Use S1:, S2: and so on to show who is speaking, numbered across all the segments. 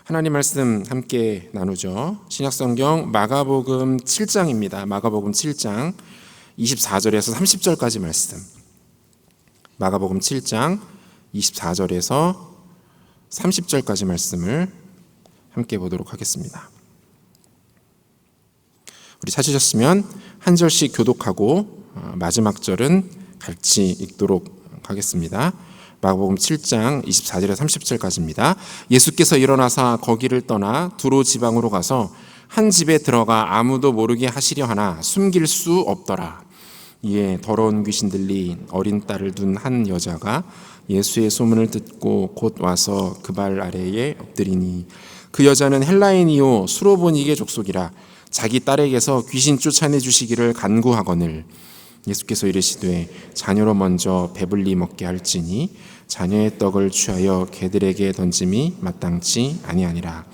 S1: 하나님 말씀 함께 나누죠. 신약성경 마가복음 7장입니다. 마가복음 7장 24절에서 30절까지 말씀. 마가복음 7장 24절에서 30절까지 말씀을 함께 보도록 하겠습니다. 우리 찾으셨으면 한 절씩 교독하고 마지막 절은 같이 읽도록 하겠습니다. 마가복음 7장 24절에서 30절까지입니다. 예수께서 일어나사 거기를 떠나 두로 지방으로 가서 한 집에 들어가 아무도 모르게 하시려 하나 숨길 수 없더라. 이에 더러운 귀신 들린 어린 딸을 둔 한 여자가 예수의 소문을 듣고 곧 와서 그 발 아래에 엎드리니 그 여자는 헬라인이요 수로보니게 족속이라 자기 딸에게서 귀신 쫓아내 주시기를 간구하거늘 예수께서 이르시되 자녀로 먼저 배불리 먹게 할지니 자녀의 떡을 취하여 개들에게 던짐이 마땅치 아니하니라.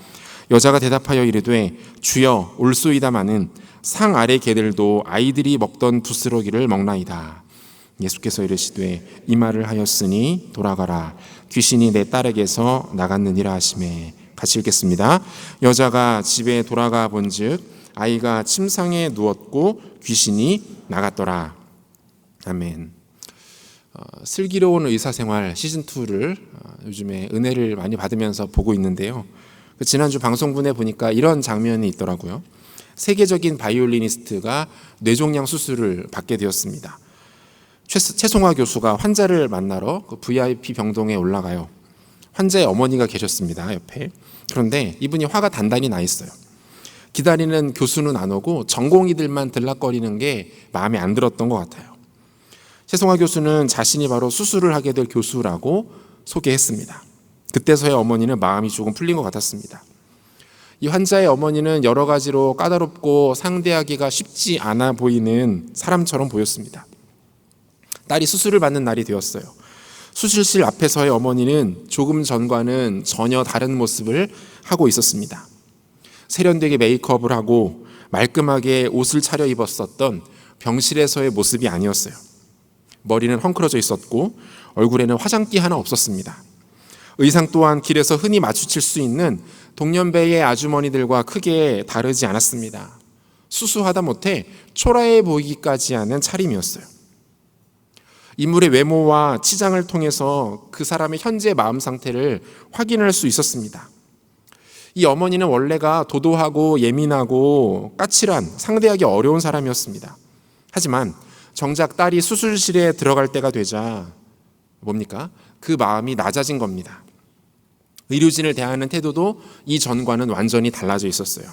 S1: 여자가 대답하여 이르되 주여 올소이다마는 상 아래 개들도 아이들이 먹던 부스러기를 먹나이다. 예수께서 이르시되 이 말을 하였으니 돌아가라. 귀신이 내 딸에게서 나갔느니라 하시매. 같이 읽겠습니다. 여자가 집에 돌아가 본즉 아이가 침상에 누웠고 귀신이 나갔더라. 아멘. 슬기로운 의사생활 시즌2를 요즘에 은혜를 많이 받으면서 보고 있는데요. 지난주 방송분에 보니까 이런 장면이 있더라고요. 세계적인 바이올리니스트가 뇌종양 수술을 받게 되었습니다. 최송화 교수가 환자를 만나러 그 VIP 병동에 올라가요. 환자의 어머니가 계셨습니다, 옆에. 그런데 이분이 화가 단단히 나 있어요. 기다리는 교수는 안 오고 전공의들만 들락거리는 게 마음에 안 들었던 것 같아요. 최송화 교수는 자신이 바로 수술을 하게 될 교수라고 소개했습니다. 그때서야 어머니는 마음이 조금 풀린 것 같았습니다. 이 환자의 어머니는 여러 가지로 까다롭고 상대하기가 쉽지 않아 보이는 사람처럼 보였습니다. 딸이 수술을 받는 날이 되었어요. 수술실 앞에서의 어머니는 조금 전과는 전혀 다른 모습을 하고 있었습니다. 세련되게 메이크업을 하고 말끔하게 옷을 차려입었었던 병실에서의 모습이 아니었어요. 머리는 헝클어져 있었고 얼굴에는 화장기 하나 없었습니다. 의상 또한 길에서 흔히 마주칠 수 있는 동년배의 아주머니들과 크게 다르지 않았습니다. 수수하다 못해 초라해 보이기까지 하는 차림이었어요. 인물의 외모와 치장을 통해서 그 사람의 현재 마음 상태를 확인할 수 있었습니다. 이 어머니는 원래가 도도하고 예민하고 까칠한 상대하기 어려운 사람이었습니다. 하지만 정작 딸이 수술실에 들어갈 때가 되자 뭡니까? 그 마음이 낮아진 겁니다. 의료진을 대하는 태도도 이전과는 완전히 달라져 있었어요.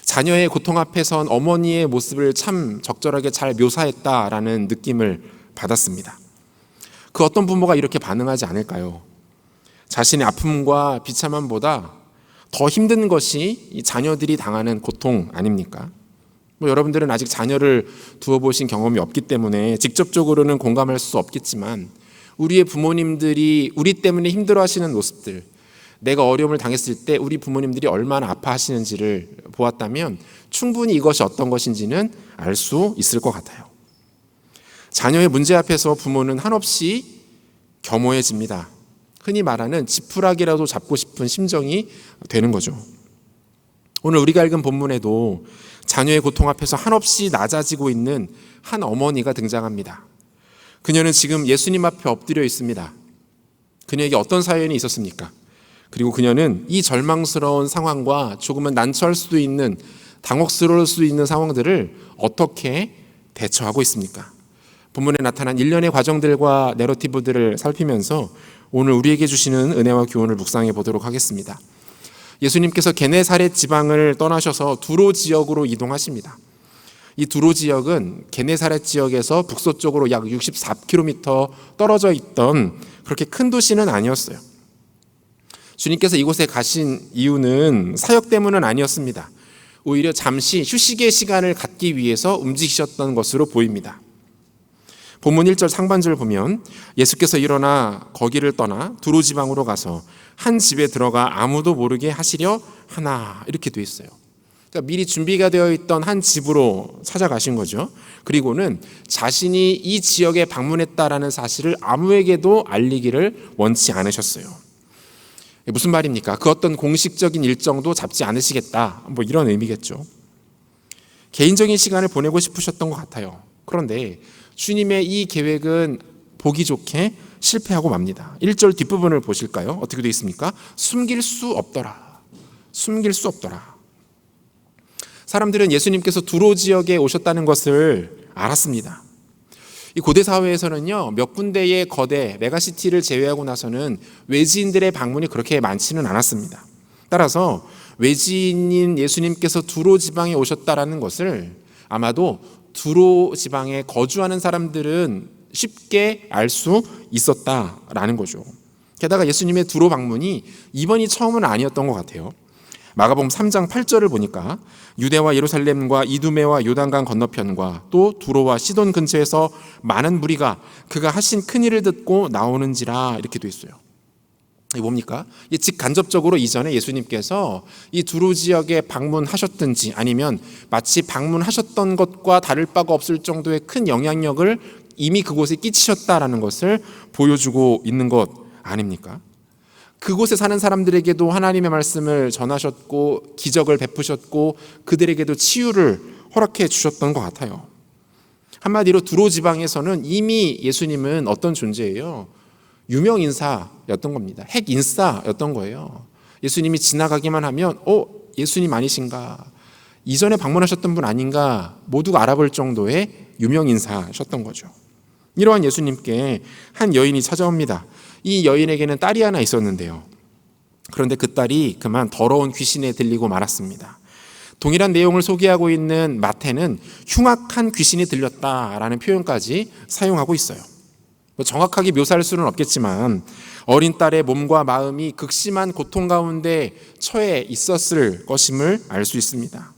S1: 자녀의 고통 앞에 선 어머니의 모습을 참 적절하게 잘 묘사했다라는 느낌을 받았습니다. 그 어떤 부모가 이렇게 반응하지 않을까요? 자신의 아픔과 비참함보다 더 힘든 것이 이 자녀들이 당하는 고통 아닙니까? 여러분들은 아직 자녀를 두어보신 경험이 없기 때문에 직접적으로는 공감할 수 없겠지만 우리의 부모님들이 우리 때문에 힘들어하시는 모습들, 내가 어려움을 당했을 때 우리 부모님들이 얼마나 아파하시는지를 보았다면 충분히 이것이 어떤 것인지는 알 수 있을 것 같아요. 자녀의 문제 앞에서 부모는 한없이 겸허해집니다. 흔히 말하는 지푸라기라도 잡고 싶은 심정이 되는 거죠. 오늘 우리가 읽은 본문에도 자녀의 고통 앞에서 한없이 낮아지고 있는 한 어머니가 등장합니다. 그녀는 지금 예수님 앞에 엎드려 있습니다. 그녀에게 어떤 사연이 있었습니까? 그리고 그녀는 이 절망스러운 상황과 조금은 난처할 수도 있는, 당혹스러울 수 있는 상황들을 어떻게 대처하고 있습니까? 본문에 나타난 일련의 과정들과 내러티브들을 살피면서 오늘 우리에게 주시는 은혜와 교훈을 묵상해 보도록 하겠습니다. 예수님께서 게네사렛 지방을 떠나셔서 두로 지역으로 이동하십니다. 이 두로 지역은 게네사렛 지역에서 북서쪽으로 약 64km 떨어져 있던 그렇게 큰 도시는 아니었어요. 주님께서 이곳에 가신 이유는 사역 때문은 아니었습니다. 오히려 잠시 휴식의 시간을 갖기 위해서 움직이셨던 것으로 보입니다. 본문 1절 상반절을 보면 예수께서 일어나 거기를 떠나 두로 지방으로 가서 한 집에 들어가 아무도 모르게 하시려 하나 이렇게 돼 있어요. 그러니까 미리 준비가 되어 있던 한 집으로 찾아가신 거죠. 그리고는 자신이 이 지역에 방문했다라는 사실을 아무에게도 알리기를 원치 않으셨어요. 무슨 말입니까? 그 어떤 공식적인 일정도 잡지 않으시겠다, 뭐 이런 의미겠죠. 개인적인 시간을 보내고 싶으셨던 것 같아요. 그런데 주님의 이 계획은 보기 좋게 실패하고 맙니다. 1절 뒷부분을 보실까요? 어떻게 되어 있습니까? 숨길 수 없더라. 숨길 수 없더라. 사람들은 예수님께서 두로 지역에 오셨다는 것을 알았습니다. 이 고대 사회에서는요, 몇 군데의 거대 메가시티를 제외하고 나서는 외지인들의 방문이 그렇게 많지는 않았습니다. 따라서 외지인인 예수님께서 두로 지방에 오셨다라는 것을 아마도 두로 지방에 거주하는 사람들은 쉽게 알 수 있었다라는 거죠. 게다가 예수님의 두로 방문이 이번이 처음은 아니었던 것 같아요. 마가복음 3장 8절을 보니까 유대와 예루살렘과 이두메와 요단강 건너편과 또 두로와 시돈 근처에서 많은 무리가 그가 하신 큰 일을 듣고 나오는지라 이렇게 돼 있어요. 이게 뭡니까? 직간접적으로 이전에 예수님께서 이 두로 지역에 방문하셨든지 아니면 마치 방문하셨던 것과 다를 바가 없을 정도의 큰 영향력을 이미 그곳에 끼치셨다라는 것을 보여주고 있는 것 아닙니까? 그곳에 사는 사람들에게도 하나님의 말씀을 전하셨고 기적을 베푸셨고 그들에게도 치유를 허락해 주셨던 것 같아요. 한마디로 두로 지방에서는 이미 예수님은 어떤 존재예요? 유명 인사였던 겁니다. 핵 인싸였던 거예요. 예수님이 지나가기만 하면 예수님 아니신가? 이전에 방문하셨던 분 아닌가? 모두가 알아볼 정도의 유명 인사셨던 거죠. 이러한 예수님께 한 여인이 찾아옵니다. 이 여인에게는 딸이 하나 있었는데요. 그런데 그 딸이 그만 더러운 귀신에 들리고 말았습니다. 동일한 내용을 소개하고 있는 마태는 흉악한 귀신이 들렸다라는 표현까지 사용하고 있어요. 정확하게 묘사할 수는 없겠지만 어린 딸의 몸과 마음이 극심한 고통 가운데 처해 있었을 것임을 알 수 있습니다.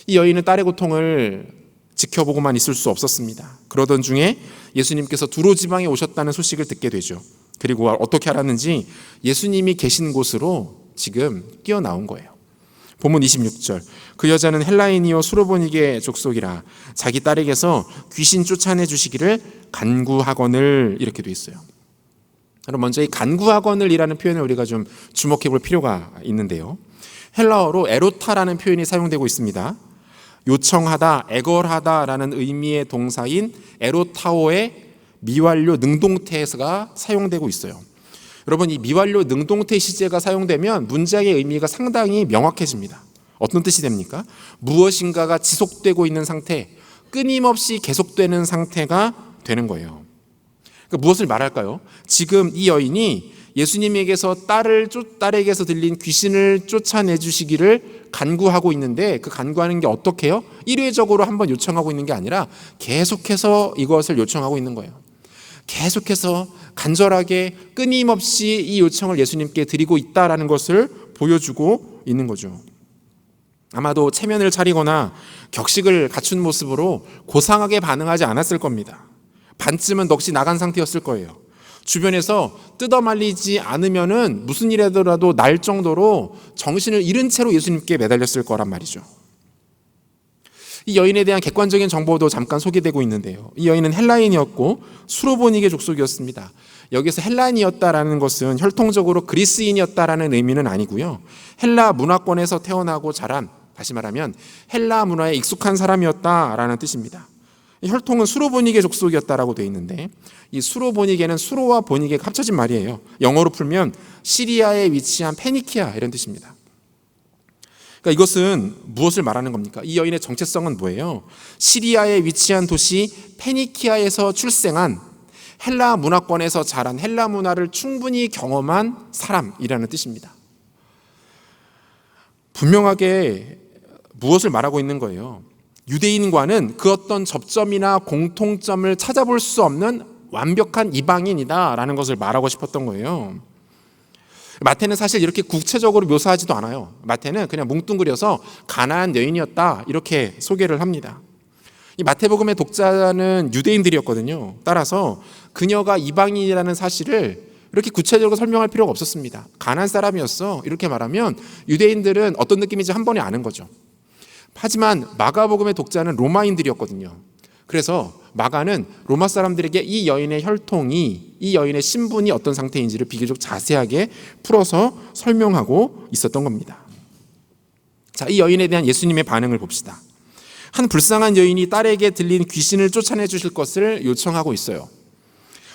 S1: 이 여인은 딸의 고통을 지켜보고만 있을 수 없었습니다. 그러던 중에 예수님께서 두로 지방에 오셨다는 소식을 듣게 되죠. 그리고 어떻게 알았는지 예수님이 계신 곳으로 지금 뛰어나온 거예요. 본문 26절, 그 여자는 헬라인이요 수로보니게 족속이라 자기 딸에게서 귀신 쫓아내 주시기를 간구하거늘 이렇게 돼 있어요. 그럼 먼저 이 간구하거늘이라는 표현을 우리가 좀 주목해 볼 필요가 있는데요. 헬라어로 에로타라는 표현이 사용되고 있습니다. 요청하다, 애걸하다라는 의미의 동사인 에로타오의 미완료 능동태가 사용되고 있어요. 여러분, 이 미완료 능동태 시제가 사용되면 문장의 의미가 상당히 명확해집니다. 어떤 뜻이 됩니까? 무엇인가가 지속되고 있는 상태, 끊임없이 계속되는 상태가 되는 거예요. 그러니까 무엇을 말할까요? 지금 이 여인이 예수님에게서 딸에게서 들린 귀신을 쫓아내 주시기를 간구하고 있는데 그 간구하는 게 어떻게 해요? 일회적으로 한번 요청하고 있는 게 아니라 계속해서 이것을 요청하고 있는 거예요. 계속해서 간절하게 끊임없이 이 요청을 예수님께 드리고 있다라는 것을 보여주고 있는 거죠. 아마도 체면을 차리거나 격식을 갖춘 모습으로 고상하게 반응하지 않았을 겁니다. 반쯤은 넋이 나간 상태였을 거예요. 주변에서 뜯어말리지 않으면은 무슨 일이라도 날 정도로 정신을 잃은 채로 예수님께 매달렸을 거란 말이죠. 이 여인에 대한 객관적인 정보도 잠깐 소개되고 있는데요. 이 여인은 헬라인이었고 수로보니게 족속이었습니다. 여기서 헬라인이었다라는 것은 혈통적으로 그리스인이었다라는 의미는 아니고요. 헬라 문화권에서 태어나고 자란, 다시 말하면 헬라 문화에 익숙한 사람이었다라는 뜻입니다. 혈통은 수로보니게 족속이었다라고 되어 있는데 이 수로보니게는 수로와 보니게가 합쳐진 말이에요. 영어로 풀면 시리아에 위치한 페니키아 이런 뜻입니다. 그러니까 이것은 무엇을 말하는 겁니까? 이 여인의 정체성은 뭐예요? 시리아에 위치한 도시 페니키아에서 출생한 헬라 문화권에서 자란 헬라 문화를 충분히 경험한 사람이라는 뜻입니다. 분명하게 무엇을 말하고 있는 거예요? 유대인과는 그 어떤 접점이나 공통점을 찾아볼 수 없는 완벽한 이방인이다라는 것을 말하고 싶었던 거예요. 마태는 사실 이렇게 구체적으로 묘사하지도 않아요. 마태는 그냥 뭉뚱그려서 가나안 여인이었다 이렇게 소개를 합니다. 이 마태복음의 독자는 유대인들이었거든요. 따라서 그녀가 이방인이라는 사실을 이렇게 구체적으로 설명할 필요가 없었습니다. 가나안 사람이었어 이렇게 말하면 유대인들은 어떤 느낌인지 한 번에 아는 거죠. 하지만 마가복음의 독자는 로마인들이었거든요. 그래서 마가는 로마 사람들에게 이 여인의 혈통이, 이 여인의 신분이 어떤 상태인지를 비교적 자세하게 풀어서 설명하고 있었던 겁니다. 자, 이 여인에 대한 예수님의 반응을 봅시다. 한 불쌍한 여인이 딸에게 들린 귀신을 쫓아내 주실 것을 요청하고 있어요.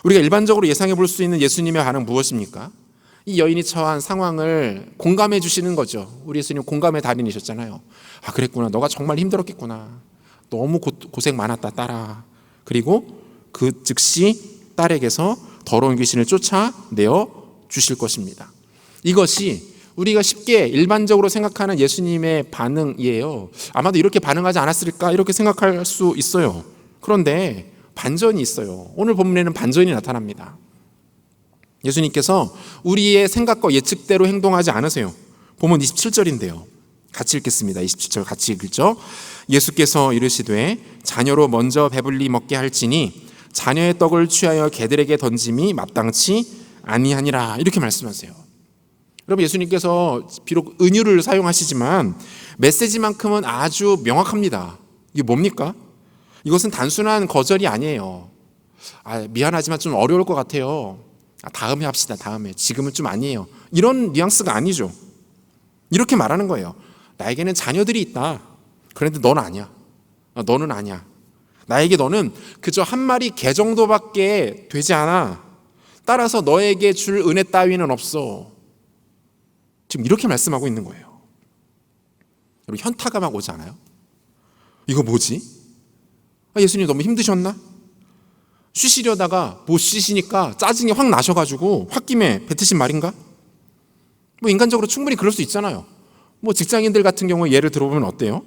S1: 우리가 일반적으로 예상해 볼 수 있는 예수님의 반응 무엇입니까? 이 여인이 처한 상황을 공감해 주시는 거죠. 우리 예수님 공감의 달인이셨잖아요. 아, 그랬구나. 너가 정말 힘들었겠구나. 너무 고생 많았다, 딸아. 그리고 그 즉시 딸에게서 더러운 귀신을 쫓아내어 주실 것입니다. 이것이 우리가 쉽게 일반적으로 생각하는 예수님의 반응이에요. 아마도 이렇게 반응하지 않았을까 이렇게 생각할 수 있어요. 그런데 반전이 있어요. 오늘 본문에는 반전이 나타납니다. 예수님께서 우리의 생각과 예측대로 행동하지 않으세요. 본문 27절인데요. 같이 읽겠습니다. 27절 같이 읽죠. 예수께서 이르시되 자녀로 먼저 배불리 먹게 할지니 자녀의 떡을 취하여 개들에게 던짐이 마땅치 아니하니라. 이렇게 말씀하세요. 여러분, 예수님께서 비록 은유를 사용하시지만 메시지만큼은 아주 명확합니다. 이게 뭡니까? 이것은 단순한 거절이 아니에요. 미안하지만 좀 어려울 것 같아요. 다음에 합시다. 다음에. 지금은 좀 아니에요. 이런 뉘앙스가 아니죠. 이렇게 말하는 거예요. 나에게는 자녀들이 있다. 그런데 넌 아니야. 너는 아니야. 나에게 너는 그저 한 마리 개 정도밖에 되지 않아. 따라서 너에게 줄 은혜 따위는 없어. 지금 이렇게 말씀하고 있는 거예요. 여러분, 현타가 막 오지 않아요? 이거 뭐지? 예수님 너무 힘드셨나? 쉬시려다가 못 쉬시니까 짜증이 확 나셔가지고 홧김에 뱉으신 말인가? 뭐 인간적으로 충분히 그럴 수 있잖아요. 뭐 직장인들 같은 경우에 예를 들어보면 어때요?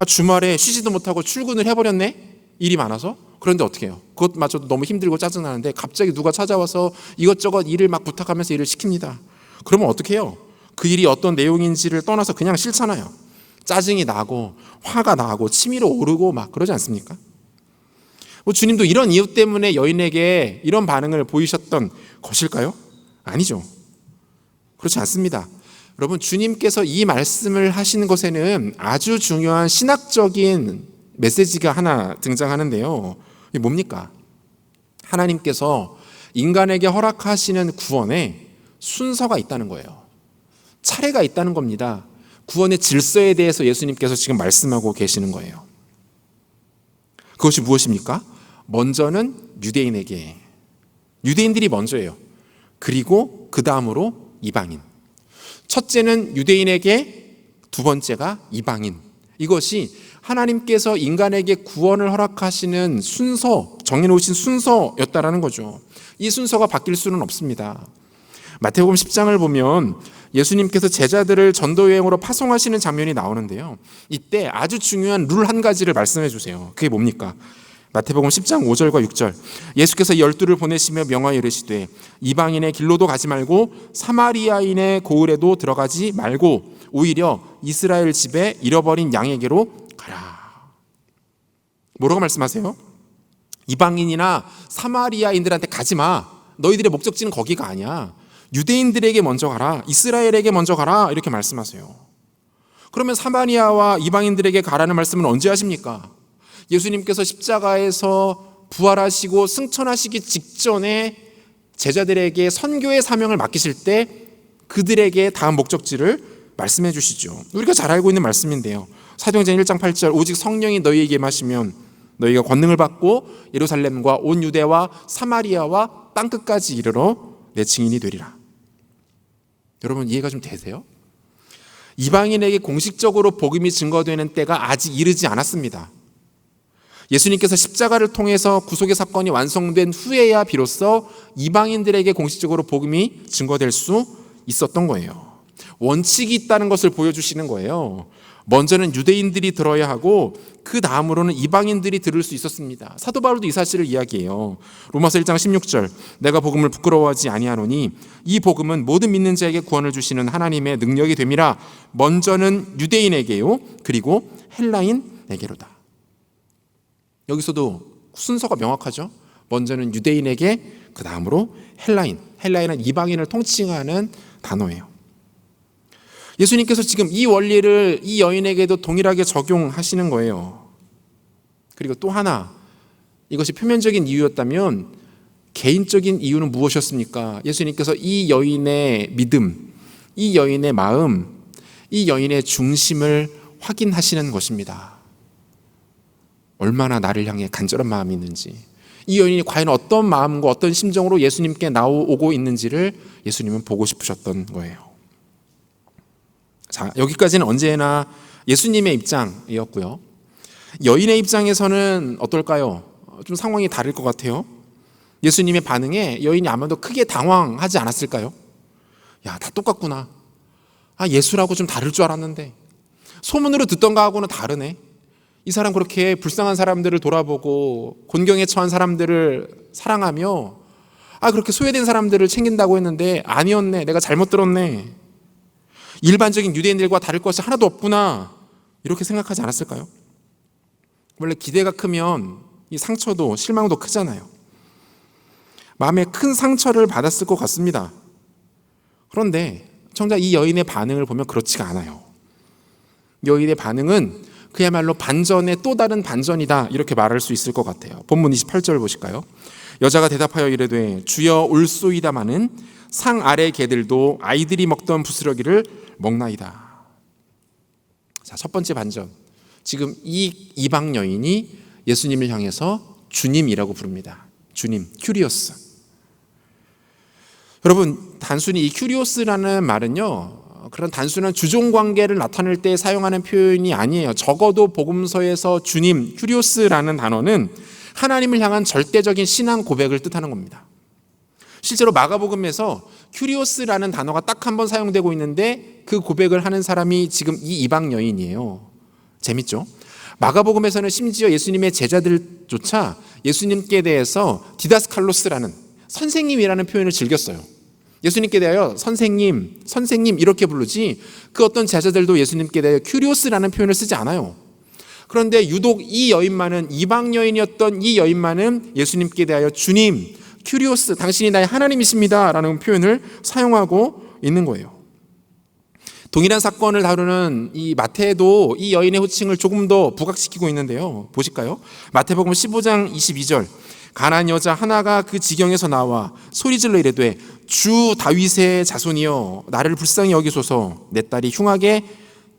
S1: 주말에 쉬지도 못하고 출근을 해버렸네? 일이 많아서? 그런데 어떻게 해요? 그것마저도 너무 힘들고 짜증나는데 갑자기 누가 찾아와서 이것저것 일을 막 부탁하면서 일을 시킵니다. 그러면 어떻게 해요? 그 일이 어떤 내용인지를 떠나서 그냥 싫잖아요. 짜증이 나고 화가 나고 치밀어 오르고 막 그러지 않습니까? 주님도 이런 이유 때문에 여인에게 이런 반응을 보이셨던 것일까요? 아니죠. 그렇지 않습니다. 여러분, 주님께서 이 말씀을 하시는 것에는 아주 중요한 신학적인 메시지가 하나 등장하는데요. 이게 뭡니까? 하나님께서 인간에게 허락하시는 구원에 순서가 있다는 거예요. 차례가 있다는 겁니다. 구원의 질서에 대해서 예수님께서 지금 말씀하고 계시는 거예요. 그것이 무엇입니까? 먼저는 유대인에게, 유대인들이 먼저예요. 그리고 그 다음으로 이방인. 첫째는 유대인에게, 두 번째가 이방인. 이것이 하나님께서 인간에게 구원을 허락하시는 순서, 정해놓으신 순서였다라는 거죠. 이 순서가 바뀔 수는 없습니다. 마태복음 10장을 보면 예수님께서 제자들을 전도여행으로 파송하시는 장면이 나오는데요. 이때 아주 중요한 룰 한 가지를 말씀해 주세요. 그게 뭡니까? 마태복음 10장 5절과 6절. 예수께서 12를 보내시며 명하여 이르시되 이방인의 길로도 가지 말고 사마리아인의 고을에도 들어가지 말고 오히려 이스라엘 집에 잃어버린 양에게로 가라. 뭐라고 말씀하세요? 이방인이나 사마리아인들한테 가지 마. 너희들의 목적지는 거기가 아니야. 유대인들에게 먼저 가라. 이스라엘에게 먼저 가라. 이렇게 말씀하세요. 그러면 사마리아와 이방인들에게 가라는 말씀은 언제 하십니까? 예수님께서 십자가에서 부활하시고 승천하시기 직전에 제자들에게 선교의 사명을 맡기실 때 그들에게 다음 목적지를 말씀해 주시죠. 우리가 잘 알고 있는 말씀인데요. 사도행전 1장 8절 오직 성령이 너희에게 임하시면 너희가 권능을 받고 예루살렘과 온 유대와 사마리아와 땅끝까지 이르러 내 증인이 되리라. 여러분, 이해가 좀 되세요? 이방인에게 공식적으로 복음이 증거되는 때가 아직 이르지 않았습니다. 예수님께서 십자가를 통해서 구속의 사건이 완성된 후에야 비로소 이방인들에게 공식적으로 복음이 증거될 수 있었던 거예요. 원칙이 있다는 것을 보여주시는 거예요. 먼저는 유대인들이 들어야 하고 그 다음으로는 이방인들이 들을 수 있었습니다. 사도 바울도 이 사실을 이야기해요. 로마서 1장 16절 내가 복음을 부끄러워하지 아니하노니 이 복음은 모든 믿는 자에게 구원을 주시는 하나님의 능력이 됨이라. 먼저는 유대인에게요 그리고 헬라인에게로다. 여기서도 순서가 명확하죠. 먼저는 유대인에게, 그 다음으로 헬라인. 헬라인은 이방인을 통칭하는 단어예요. 예수님께서 지금 이 원리를 이 여인에게도 동일하게 적용하시는 거예요. 그리고 또 하나 이것이 표면적인 이유였다면 개인적인 이유는 무엇이었습니까? 예수님께서 이 여인의 믿음, 이 여인의 마음, 이 여인의 중심을 확인하시는 것입니다. 얼마나 나를 향해 간절한 마음이 있는지, 이 여인이 과연 어떤 마음과 어떤 심정으로 예수님께 나오고 있는지를 예수님은 보고 싶으셨던 거예요. 자, 여기까지는 언제나 예수님의 입장이었고요. 여인의 입장에서는 어떨까요? 좀 상황이 다를 것 같아요. 예수님의 반응에 여인이 아마도 크게 당황하지 않았을까요? 야, 다 똑같구나. 예수라고 좀 다를 줄 알았는데 소문으로 듣던 거하고는 다르네. 이 사람 그렇게 불쌍한 사람들을 돌아보고 곤경에 처한 사람들을 사랑하며 그렇게 소외된 사람들을 챙긴다고 했는데 아니었네. 내가 잘못 들었네. 일반적인 유대인들과 다를 것이 하나도 없구나. 이렇게 생각하지 않았을까요? 원래 기대가 크면 이 상처도 실망도 크잖아요. 마음에 큰 상처를 받았을 것 같습니다. 그런데 정작 이 여인의 반응을 보면 그렇지가 않아요. 여인의 반응은 그야말로 반전의 또 다른 반전이다, 이렇게 말할 수 있을 것 같아요. 본문 28절 보실까요? 여자가 대답하여 이르되 주여 올소이다마는 상 아래 개들도 아이들이 먹던 부스러기를 먹나이다. 자, 첫 번째 반전. 지금 이 이방 여인이 예수님을 향해서 주님이라고 부릅니다. 주님, 큐리오스. 여러분, 단순히 이 큐리오스라는 말은요, 그런 단순한 주종관계를 나타낼 때 사용하는 표현이 아니에요. 적어도 복음서에서 주님, 큐리오스라는 단어는 하나님을 향한 절대적인 신앙 고백을 뜻하는 겁니다. 실제로 마가복음에서 큐리오스라는 단어가 딱 한 번 사용되고 있는데 그 고백을 하는 사람이 지금 이 이방 여인이에요. 재밌죠? 마가복음에서는 심지어 예수님의 제자들조차 예수님께 대해서 디다스칼로스라는 선생님이라는 표현을 즐겼어요. 예수님께 대하여 선생님, 선생님 이렇게 부르지 그 어떤 제자들도 예수님께 대하여 큐리오스라는 표현을 쓰지 않아요. 그런데 유독 이 여인만은, 이방 여인이었던 이 여인만은 예수님께 대하여 주님, 큐리오스, 당신이 나의 하나님이십니다 라는 표현을 사용하고 있는 거예요. 동일한 사건을 다루는 이 마태도 이 여인의 호칭을 조금 더 부각시키고 있는데요. 보실까요? 마태복음 15장 22절. 가난한 여자 하나가 그 지경에서 나와 소리질러 이르되 주 다윗의 자손이여 나를 불쌍히 여기소서 내 딸이 흉하게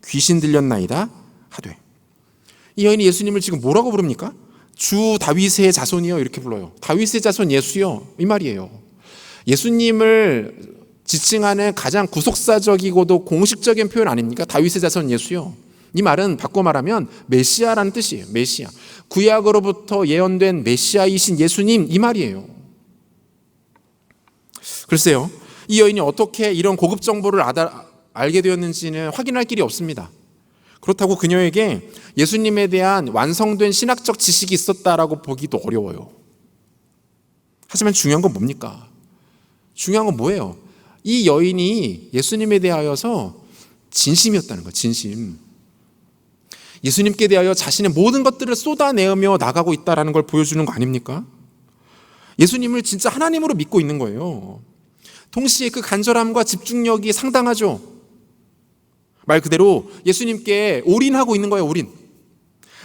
S1: 귀신 들렸나이다 하되. 이 여인이 예수님을 지금 뭐라고 부릅니까? 주 다윗의 자손이여 이렇게 불러요. 다윗의 자손 예수여 이 말이에요. 예수님을 지칭하는 가장 구속사적이고도 공식적인 표현 아닙니까? 다윗의 자손 예수여. 이 말은 바꿔 말하면 메시아라는 뜻이에요. 메시아. 구약으로부터 예언된 메시아이신 예수님 이 말이에요. 글쎄요, 이 여인이 어떻게 이런 고급 정보를 알게 되었는지는 확인할 길이 없습니다. 그렇다고 그녀에게 예수님에 대한 완성된 신학적 지식이 있었다라고 보기도 어려워요. 하지만 중요한 건 뭡니까? 중요한 건 뭐예요? 이 여인이 예수님에 대하여서 진심이었다는 거예요. 진심. 예수님께 대하여 자신의 모든 것들을 쏟아내으며 나가고 있다는 걸 보여주는 거 아닙니까? 예수님을 진짜 하나님으로 믿고 있는 거예요. 동시에 그 간절함과 집중력이 상당하죠. 말 그대로 예수님께 올인하고 있는 거예요. 올인.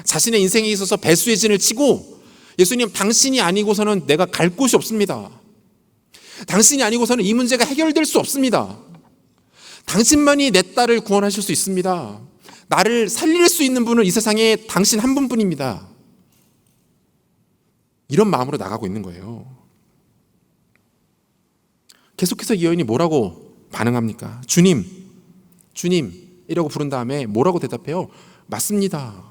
S1: 자신의 인생에 있어서 배수의 진을 치고 예수님 당신이 아니고서는 내가 갈 곳이 없습니다. 당신이 아니고서는 이 문제가 해결될 수 없습니다. 당신만이 내 딸을 구원하실 수 있습니다. 나를 살릴 수 있는 분은 이 세상에 당신 한 분뿐입니다. 이런 마음으로 나가고 있는 거예요. 계속해서 이 여인이 뭐라고 반응합니까? 주님, 주님 이라고 부른 다음에 뭐라고 대답해요? 맞습니다.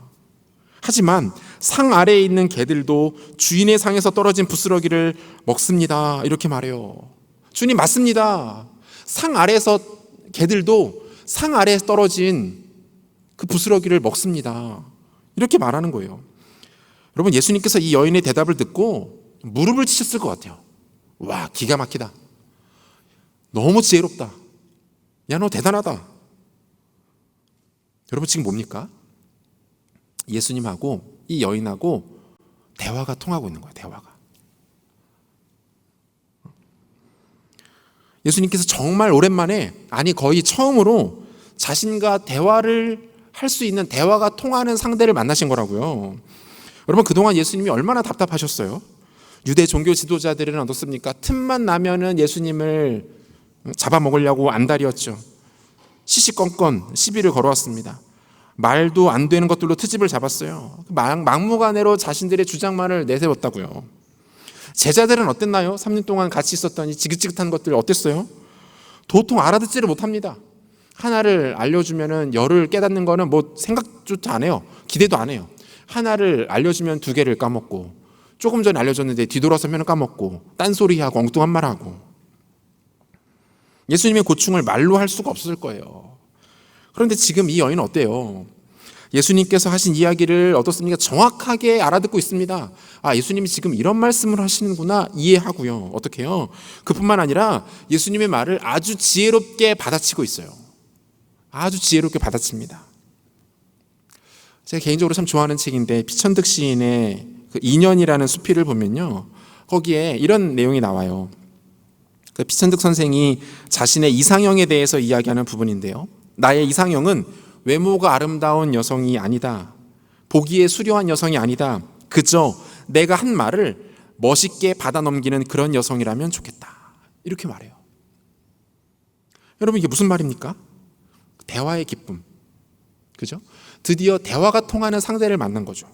S1: 하지만 상 아래에 있는 개들도 주인의 상에서 떨어진 부스러기를 먹습니다. 이렇게 말해요. 주님 맞습니다. 상 아래에서 개들도 상 아래에 떨어진 그 부스러기를 먹습니다. 이렇게 말하는 거예요. 여러분, 예수님께서 이 여인의 대답을 듣고 무릎을 치셨을 것 같아요. 와, 기가 막히다. 너무 지혜롭다. 야, 너 대단하다. 여러분, 지금 뭡니까? 예수님하고 이 여인하고 대화가 통하고 있는 거예요. 대화가. 예수님께서 정말 오랜만에, 아니 거의 처음으로 자신과 대화를 할 수 있는, 대화가 통하는 상대를 만나신 거라고요. 여러분, 그동안 예수님이 얼마나 답답하셨어요? 유대 종교 지도자들은 어떻습니까? 틈만 나면은 예수님을 잡아먹으려고 안달이었죠. 시시건건 시비를 걸어왔습니다. 말도 안 되는 것들로 트집을 잡았어요. 막무가내로 자신들의 주장만을 내세웠다고요. 제자들은 어땠나요? 3년 동안 같이 있었더니 지긋지긋한 것들 어땠어요? 도통 알아듣지를 못합니다. 하나를 알려주면은 열을 깨닫는 거는 뭐 생각조차 안 해요. 기대도 안 해요. 하나를 알려주면 2개를 까먹고, 조금 전에 알려줬는데 뒤돌아서면 까먹고, 딴소리하고 엉뚱한 말하고. 예수님의 고충을 말로 할 수가 없을 거예요. 그런데 지금 이 여인은 어때요? 예수님께서 하신 이야기를 어떻습니까? 정확하게 알아듣고 있습니다. 아, 예수님이 지금 이런 말씀을 하시는구나 이해하고요. 어떻게 해요? 그뿐만 아니라 예수님의 말을 아주 지혜롭게 받아치고 있어요. 아주 지혜롭게 받아칩니다. 제가 개인적으로 참 좋아하는 책인데, 피천득 시인의 그 인연이라는 수필을 보면요, 거기에 이런 내용이 나와요. 그 피천득 선생이 자신의 이상형에 대해서 이야기하는 부분인데요, 나의 이상형은 외모가 아름다운 여성이 아니다, 보기에 수려한 여성이 아니다, 그저 내가 한 말을 멋있게 받아 넘기는 그런 여성이라면 좋겠다, 이렇게 말해요. 여러분, 이게 무슨 말입니까? 대화의 기쁨, 그죠? 드디어 대화가 통하는 상대를 만난 거죠.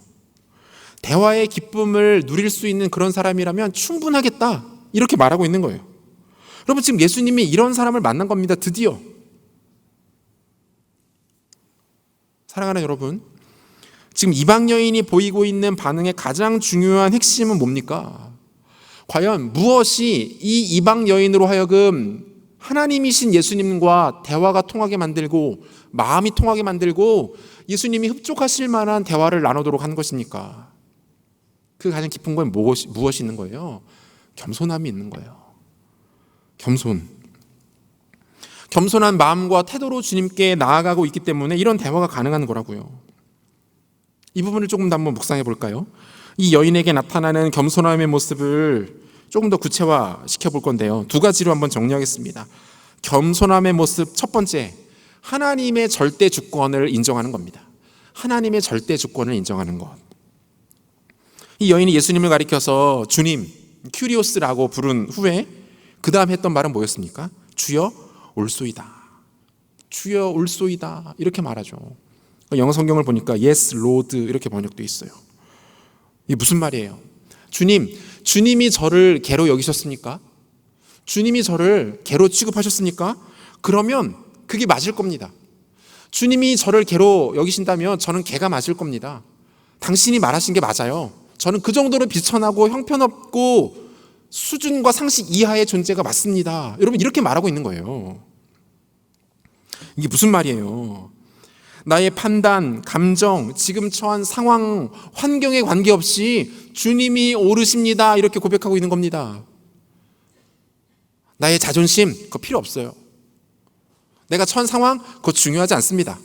S1: 대화의 기쁨을 누릴 수 있는 그런 사람이라면 충분하겠다, 이렇게 말하고 있는 거예요. 여러분, 지금 예수님이 이런 사람을 만난 겁니다. 드디어. 사랑하는 여러분, 지금 이방 여인이 보이고 있는 반응의 가장 중요한 핵심은 뭡니까? 과연 무엇이 이 이방 여인으로 하여금 하나님이신 예수님과 대화가 통하게 만들고, 마음이 통하게 만들고, 예수님이 흡족하실 만한 대화를 나누도록 한 것입니까? 그 가장 깊은 건 무엇이 있는 거예요? 겸손함이 있는 거예요. 겸손한 마음과 태도로 주님께 나아가고 있기 때문에 이런 대화가 가능한 거라고요. 이 부분을 조금 더 한번 묵상해 볼까요? 이 여인에게 나타나는 겸손함의 모습을 조금 더 구체화시켜 볼 건데요, 2가지로 한번 정리하겠습니다. 겸손함의 모습 첫 번째, 하나님의 절대 주권을 인정하는 겁니다. 하나님의 절대 주권을 인정하는 것. 이 여인이 예수님을 가리켜서 주님, 큐리오스라고 부른 후에 그 다음 했던 말은 뭐였습니까? 주여 올소이다. 주여 올소이다, 이렇게 말하죠. 영어 성경을 보니까 Yes, Lord 이렇게 번역되어 있어요. 이게 무슨 말이에요? 주님이 저를 개로 여기셨습니까? 주님이 저를 개로 취급하셨습니까? 그러면 그게 맞을 겁니다. 주님이 저를 개로 여기신다면 저는 개가 맞을 겁니다. 당신이 말하신 게 맞아요. 저는 그 정도로 비천하고 형편없고 수준과 상식 이하의 존재가 맞습니다. 여러분, 이렇게 말하고 있는 거예요. 이게 무슨 말이에요? 나의 판단, 감정, 지금 처한 상황, 환경에 관계없이 주님이 옳으십니다, 이렇게 고백하고 있는 겁니다. 나의 자존심, 그거 필요 없어요. 내가 처한 상황, 그거 중요하지 않습니다.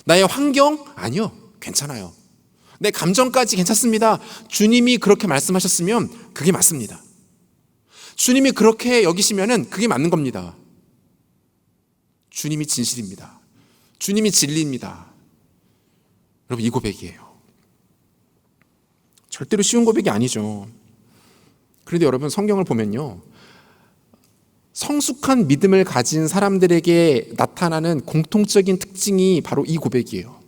S1: 나의 환경, 아니요, 괜찮아요. 내 감정까지 괜찮습니다. 주님이 그렇게 말씀하셨으면 그게 맞습니다. 주님이 그렇게 여기시면은 그게 맞는 겁니다. 주님이 진실입니다. 주님이 진리입니다. 여러분, 이 고백이에요. 절대로 쉬운 고백이 아니죠. 그런데 여러분, 성경을 보면요, 성숙한 믿음을 가진 사람들에게 나타나는 공통적인 특징이 바로 이 고백이에요.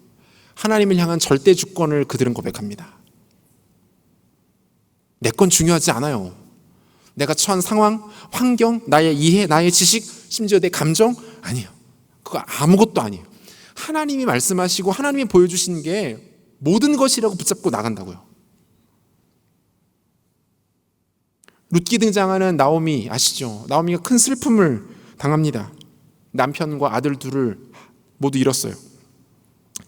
S1: 하나님을 향한 절대 주권을 그들은 고백합니다. 내 건 중요하지 않아요. 내가 처한 상황, 환경, 나의 이해, 나의 지식, 심지어 내 감정, 아니에요. 그거 아무것도 아니에요. 하나님이 말씀하시고 하나님이 보여주신 게 모든 것이라고 붙잡고 나간다고요. 룻기 등장하는 나오미 아시죠? 나오미가 큰 슬픔을 당합니다. 남편과 아들 둘을 모두 잃었어요.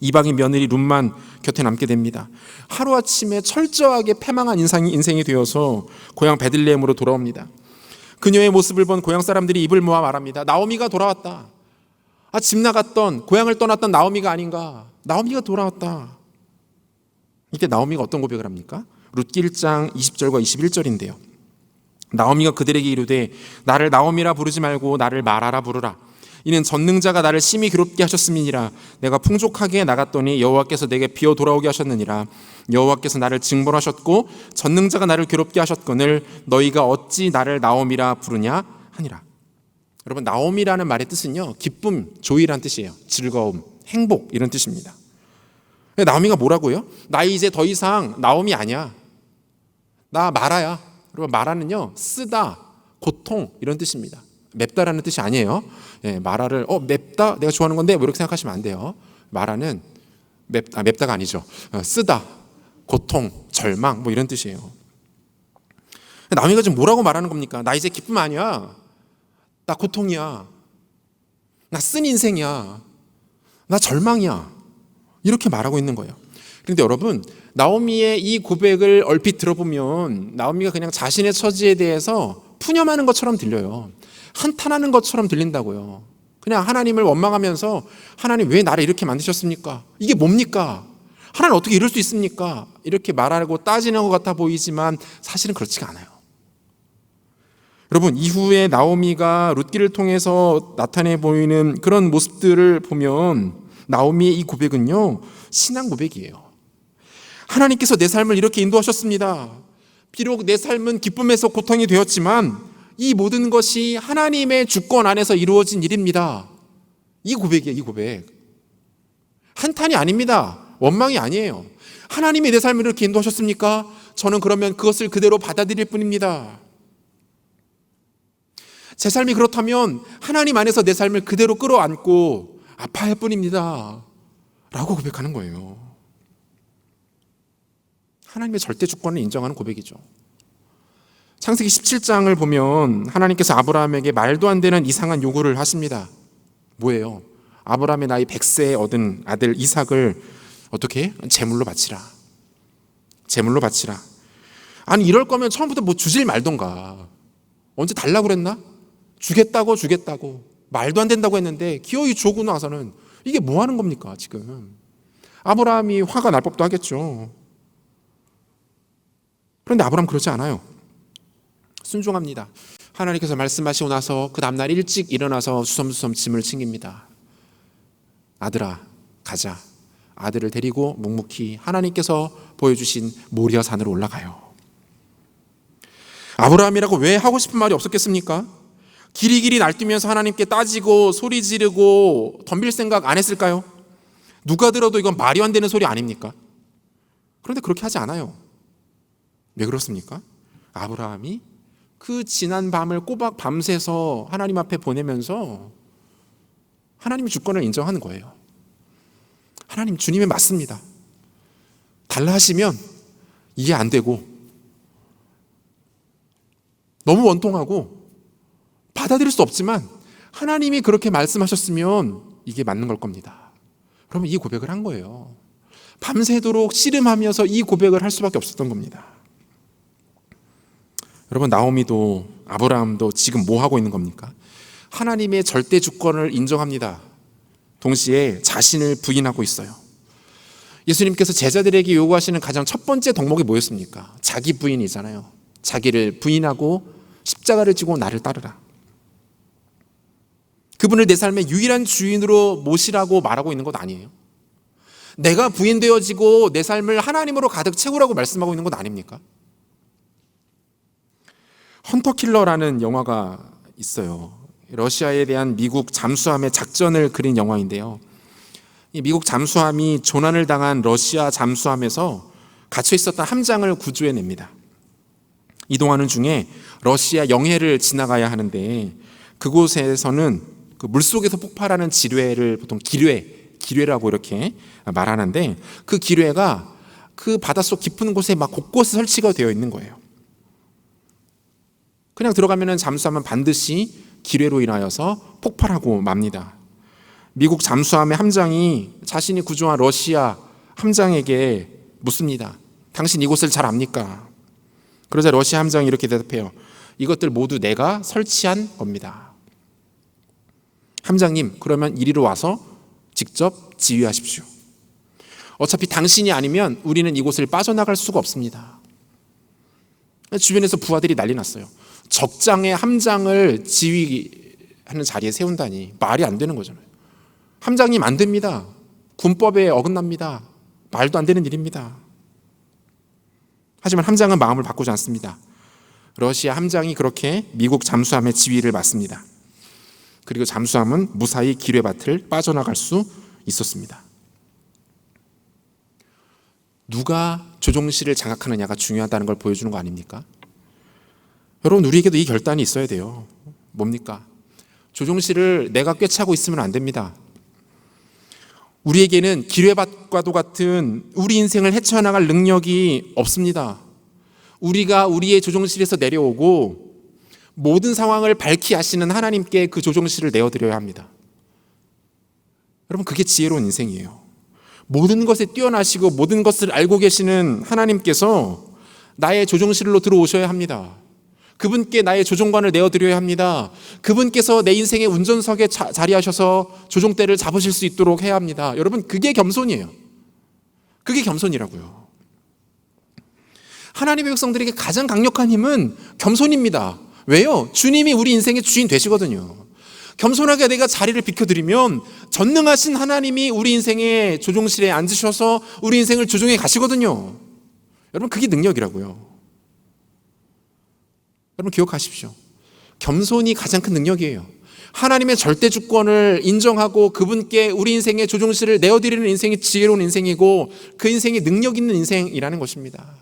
S1: 이방인 며느리 룻만 곁에 남게 됩니다. 하루아침에 철저하게 패망한 인생이 되어서 고향 베들레헴으로 돌아옵니다. 그녀의 모습을 본 고향 사람들이 입을 모아 말합니다. 나오미가 돌아왔다. 집 나갔던, 고향을 떠났던 나오미가 아닌가. 나오미가 돌아왔다. 이때 나오미가 어떤 고백을 합니까? 룻기 1장 20절과 21절인데요. 나오미가 그들에게 이르되 나를 나오미라 부르지 말고 나를 마라라 부르라. 이는 전능자가 나를 심히 괴롭게 하셨음이니라. 내가 풍족하게 나갔더니 여호와께서 내게 비어 돌아오게 하셨느니라. 여호와께서 나를 징벌하셨고 전능자가 나를 괴롭게 하셨거늘 너희가 어찌 나를 나옴이라 부르냐 하니라. 여러분, 나옴이라는 말의 뜻은요, 기쁨, 조이라는 뜻이에요. 즐거움, 행복, 이런 뜻입니다. 나오미가 뭐라고요? 나 이제 더 이상 나옴이 아니야. 나 마라야. 여러분, 마라는요, 쓰다, 고통, 이런 뜻입니다. 맵다라는 뜻이 아니에요. 마라를 맵다, 내가 좋아하는 건데 뭐 이렇게 생각하시면 안 돼요. 마라는 맵다가 아니죠. 쓰다, 고통, 절망, 뭐 이런 뜻이에요. 나오미가 지금 뭐라고 말하는 겁니까? 나 이제 기쁨 아니야. 나 고통이야. 나 쓴 인생이야. 나 절망이야. 이렇게 말하고 있는 거예요. 그런데 여러분, 나오미의 이 고백을 얼핏 들어보면 나오미가 그냥 자신의 처지에 대해서 푸념하는 것처럼 들려요. 한탄하는 것처럼 들린다고요. 그냥 하나님을 원망하면서 하나님 왜 나를 이렇게 만드셨습니까? 이게 뭡니까? 하나님 어떻게 이럴 수 있습니까? 이렇게 말하고 따지는 것 같아 보이지만 사실은 그렇지가 않아요. 여러분, 이후에 나오미가 룻기를 통해서 나타내 보이는 그런 모습들을 보면 나오미의 이 고백은요, 신앙 고백이에요. 하나님께서 내 삶을 이렇게 인도하셨습니다. 비록 내 삶은 기쁨에서 고통이 되었지만 이 모든 것이 하나님의 주권 안에서 이루어진 일입니다. 이 고백이에요, 이 고백. 한탄이 아닙니다. 원망이 아니에요. 하나님이 내 삶을 이렇게 인도하셨습니까? 저는 그러면 그것을 그대로 받아들일 뿐입니다. 제 삶이 그렇다면 하나님 안에서 내 삶을 그대로 끌어안고 아파할 뿐입니다. 라고 고백하는 거예요. 하나님의 절대 주권을 인정하는 고백이죠. 창세기 17장을 보면 하나님께서 아브라함에게 말도 안 되는 이상한 요구를 하십니다. 뭐예요? 아브라함의 나이 100세에 얻은 아들 이삭을 어떻게? 제물로 바치라. 제물로 바치라. 아니, 이럴 거면 처음부터 뭐 주질 말던가. 언제 달라고 그랬나? 주겠다고 말도 안 된다고 했는데 기어이 주고 나서는 이게 뭐 하는 겁니까 지금? 아브라함이 화가 날 법도 하겠죠. 그런데 아브라함 그렇지 않아요. 순종합니다. 하나님께서 말씀하시고 나서 그 다음날 일찍 일어나서 수섬수섬 짐을 챙깁니다. 아들아 가자. 아들을 데리고 묵묵히 하나님께서 보여주신 모리아 산으로 올라가요. 아브라함이라고 왜 하고 싶은 말이 없었겠습니까? 길이길이 날뛰면서 하나님께 따지고 소리 지르고 덤빌 생각 안 했을까요? 누가 들어도 이건 말이 안 되는 소리 아닙니까? 그런데 그렇게 하지 않아요. 왜 그렇습니까? 아브라함이 그 지난 밤을 꼬박 밤새서 하나님 앞에 보내면서 하나님의 주권을 인정하는 거예요. 하나님, 주님이 맞습니다. 달라 하시면 이해 안 되고 너무 원통하고 받아들일 수 없지만 하나님이 그렇게 말씀하셨으면 이게 맞는 걸 겁니다. 그러면 이 고백을 한 거예요. 밤새도록 씨름하면서 이 고백을 할 수밖에 없었던 겁니다. 여러분, 나오미도 아브라함도 지금 뭐 하고 있는 겁니까? 하나님의 절대 주권을 인정합니다. 동시에 자신을 부인하고 있어요. 예수님께서 제자들에게 요구하시는 가장 첫 번째 덕목이 뭐였습니까? 자기 부인이잖아요. 자기를 부인하고 십자가를 지고 나를 따르라. 그분을 내 삶의 유일한 주인으로 모시라고 말하고 있는 것 아니에요? 내가 부인되어지고 내 삶을 하나님으로 가득 채우라고 말씀하고 있는 것 아닙니까? 헌터킬러라는 영화가 있어요. 러시아에 대한 미국 잠수함의 작전을 그린 영화인데요. 이 미국 잠수함이 조난을 당한 러시아 잠수함에서 갇혀 있었던 함장을 구조해냅니다. 이동하는 중에 러시아 영해를 지나가야 하는데 그곳에서는 그 물속에서 폭발하는 지뢰를 보통 기뢰라고 이렇게 말하는데 그 기뢰가 그 바닷속 깊은 곳에 막 곳곳에 설치가 되어 있는 거예요. 그냥 들어가면 잠수함은 반드시 기뢰로 인하여서 폭발하고 맙니다. 미국 잠수함의 함장이 자신이 구조한 러시아 함장에게 묻습니다. 당신 이곳을 잘 압니까? 그러자 러시아 함장이 이렇게 대답해요. 이것들 모두 내가 설치한 겁니다. 함장님, 그러면 이리로 와서 직접 지휘하십시오. 어차피 당신이 아니면 우리는 이곳을 빠져나갈 수가 없습니다. 주변에서 부하들이 난리 났어요. 적장의 함장을 하는 자리에 세운다니 말이 안 되는 거잖아요. 함장님 안 됩니다. 군법에 어긋납니다. 말도 안 되는 일입니다. 하지만 함장은 마음을 바꾸지 않습니다. 러시아 함장이 그렇게 미국 잠수함의 지휘를 맡습니다. 그리고 잠수함은 무사히 기뢰밭을 빠져나갈 수 있었습니다. 누가 조종실을 장악하느냐가 중요하다는 걸 보여주는 거 아닙니까? 여러분, 우리에게도 이 결단이 있어야 돼요. 뭡니까? 조종실을 내가 꿰차고 있으면 안 됩니다. 우리에게는 기뢰밭과도 같은 우리 인생을 헤쳐나갈 능력이 없습니다. 우리가 우리의 조종실에서 내려오고 모든 상황을 밝히 아시는 하나님께 그 조종실을 내어드려야 합니다. 여러분, 그게 지혜로운 인생이에요. 모든 것에 뛰어나시고 모든 것을 알고 계시는 하나님께서 나의 조종실로 들어오셔야 합니다. 그분께 나의 조종관을 내어드려야 합니다. 그분께서 내 인생의 운전석에 자리하셔서 조종대를 잡으실 수 있도록 해야 합니다. 여러분, 그게 겸손이에요. 그게 겸손이라고요. 하나님의 백성들에게 가장 강력한 힘은 겸손입니다. 왜요? 주님이 우리 인생의 주인 되시거든요. 겸손하게 내가 자리를 비켜드리면 전능하신 하나님이 우리 인생의 조종실에 앉으셔서 우리 인생을 조종해 가시거든요. 여러분, 그게 능력이라고요. 여러분, 기억하십시오. 겸손이 가장 큰 능력이에요. 하나님의 절대 주권을 인정하고 그분께 우리 인생의 조종실을 내어드리는 인생이 지혜로운 인생이고 그 인생이 능력 있는 인생이라는 것입니다.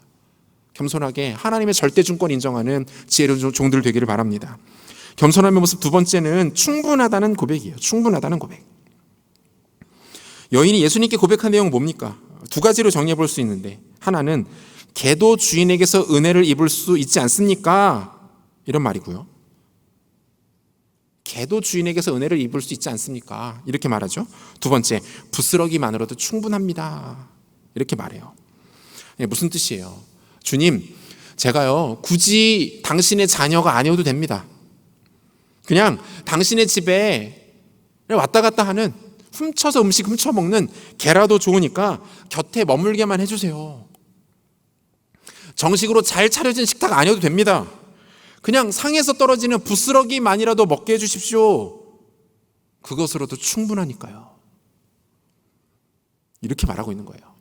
S1: 겸손하게 하나님의 절대 주권 인정하는 지혜로운 종들 되기를 바랍니다. 겸손함의 모습 두 번째는 충분하다는 고백이에요. 충분하다는 고백. 여인이 예수님께 고백한 내용은 뭡니까? 두 가지로 정리해 볼 수 있는데, 하나는 개도 주인에게서 은혜를 입을 수 있지 않습니까? 이런 말이고요. 개도 주인에게서 은혜를 입을 수 있지 않습니까? 이렇게 말하죠. 두 번째, 부스러기만으로도 충분합니다. 이렇게 말해요. 무슨 뜻이에요? 주님, 제가요 굳이 당신의 자녀가 아니어도 됩니다. 그냥 당신의 집에 왔다 갔다 하는, 훔쳐서 음식 훔쳐먹는 개라도 좋으니까 곁에 머물게만 해주세요. 정식으로 잘 차려진 식탁 아니어도 됩니다. 그냥 상에서 떨어지는 부스러기만이라도 먹게 해주십시오. 그것으로도 충분하니까요. 이렇게 말하고 있는 거예요.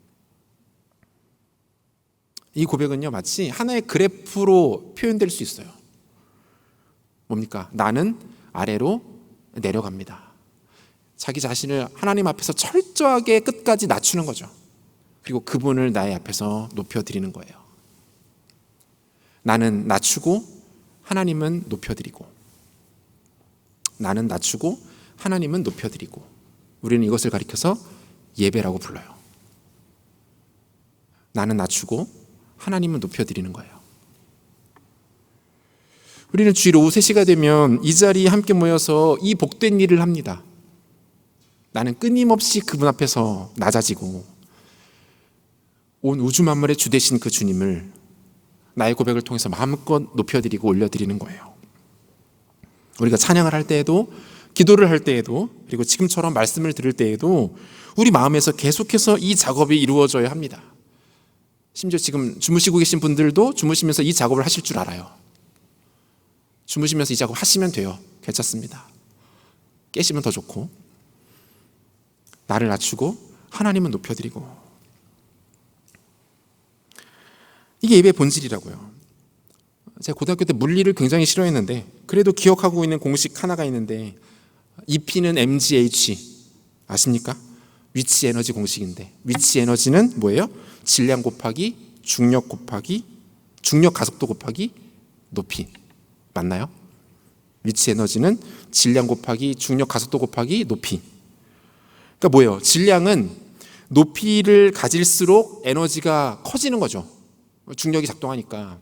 S1: 이 고백은요, 마치 하나의 그래프로 표현될 수 있어요. 뭡니까? 나는 아래로 내려갑니다. 자기 자신을 하나님 앞에서 철저하게 끝까지 낮추는 거죠. 그리고 그분을 나의 앞에서 높여드리는 거예요. 나는 낮추고 하나님은 높여드리고, 나는 낮추고 하나님은 높여드리고, 우리는 이것을 가리켜서 예배라고 불러요. 나는 낮추고 하나님은 높여드리는 거예요. 우리는 주일 오후 3시가 되면 이 자리에 함께 모여서 이 복된 일을 합니다. 나는 끊임없이 그분 앞에서 낮아지고 온 우주 만물의 주 되신 그 주님을 나의 고백을 통해서 마음껏 높여드리고 올려드리는 거예요. 우리가 찬양을 할 때에도, 기도를 할 때에도, 그리고 지금처럼 말씀을 들을 때에도 우리 마음에서 계속해서 이 작업이 이루어져야 합니다. 심지어 지금 주무시고 계신 분들도 주무시면서 이 작업을 하실 줄 알아요. 주무시면서 이 작업 하시면 돼요. 괜찮습니다. 깨시면 더 좋고, 나를 낮추고 하나님은 높여드리고, 이게 예배의 본질이라고요. 제가 고등학교 때 물리를 굉장히 싫어했는데 그래도 기억하고 있는 공식 하나가 있는데, EP는 mgh 아십니까? 위치 에너지 공식인데, 위치 에너지는 뭐예요? 질량 곱하기 중력 곱하기 중력 가속도 곱하기 높이. 맞나요? 위치 에너지는 질량 곱하기 중력 가속도 곱하기 높이. 그러니까 뭐예요? 질량은 높이를 가질수록 에너지가 커지는 거죠. 중력이 작동하니까.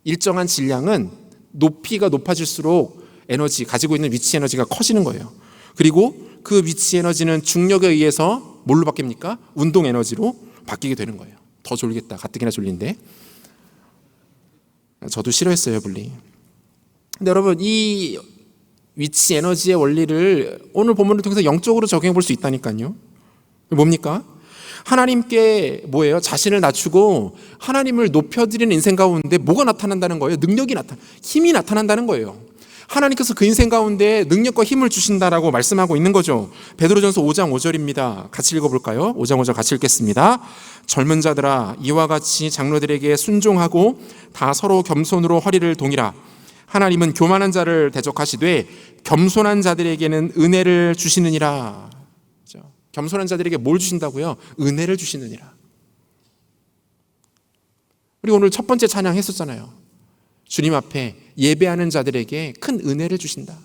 S1: 일정한 질량은 높이가 높아질수록 에너지, 가지고 있는 위치 에너지가 커지는 거예요. 그리고 그 위치 에너지는 중력에 의해서 뭘로 바뀝니까? 운동 에너지로 바뀌게 되는 거예요. 더 졸리겠다. 가뜩이나 졸린데. 저도 싫어했어요, 물리. 근데 여러분, 이 위치 에너지의 원리를 오늘 본문을 통해서 영적으로 적용해 볼 수 있다니까요. 뭡니까? 하나님께 뭐예요? 자신을 낮추고 하나님을 높여드리는 인생 가운데 뭐가 나타난다는 거예요? 능력이 힘이 나타난다는 거예요. 하나님께서 그 인생 가운데 능력과 힘을 주신다라고 말씀하고 있는 거죠. 베드로전서 5장 5절입니다. 같이 읽어볼까요? 5장 5절 같이 읽겠습니다. 젊은 자들아, 이와 같이 장로들에게 순종하고 다 서로 겸손으로 허리를 동이라. 하나님은 교만한 자를 대적하시되 겸손한 자들에게는 은혜를 주시느니라. 겸손한 자들에게 뭘 주신다고요? 은혜를 주시느니라. 우리 오늘 첫 번째 찬양 했었잖아요. 주님 앞에 예배하는 자들에게 큰 은혜를 주신다.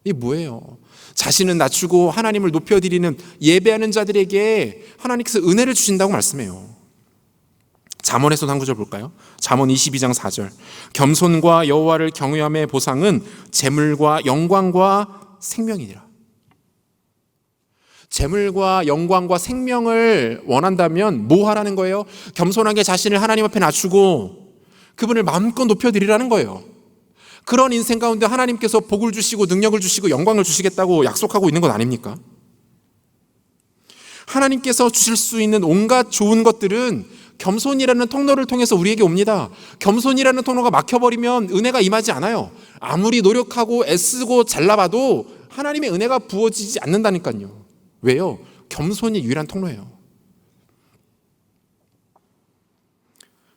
S1: 이게 뭐예요? 자신은 낮추고 하나님을 높여드리는 예배하는 자들에게 하나님께서 은혜를 주신다고 말씀해요. 잠언에서도 한 구절 볼까요? 잠언 22장 4절. 겸손과 여호와를 경외함의 보상은 재물과 영광과 생명이니라. 재물과 영광과 생명을 원한다면 뭐 하라는 거예요? 겸손하게 자신을 하나님 앞에 낮추고 그분을 마음껏 높여드리라는 거예요. 그런 인생 가운데 하나님께서 복을 주시고 능력을 주시고 영광을 주시겠다고 약속하고 있는 것 아닙니까? 하나님께서 주실 수 있는 온갖 좋은 것들은 겸손이라는 통로를 통해서 우리에게 옵니다. 겸손이라는 통로가 막혀버리면 은혜가 임하지 않아요. 아무리 노력하고 애쓰고 잘나봐도 하나님의 은혜가 부어지지 않는다니까요. 왜요? 겸손이 유일한 통로예요.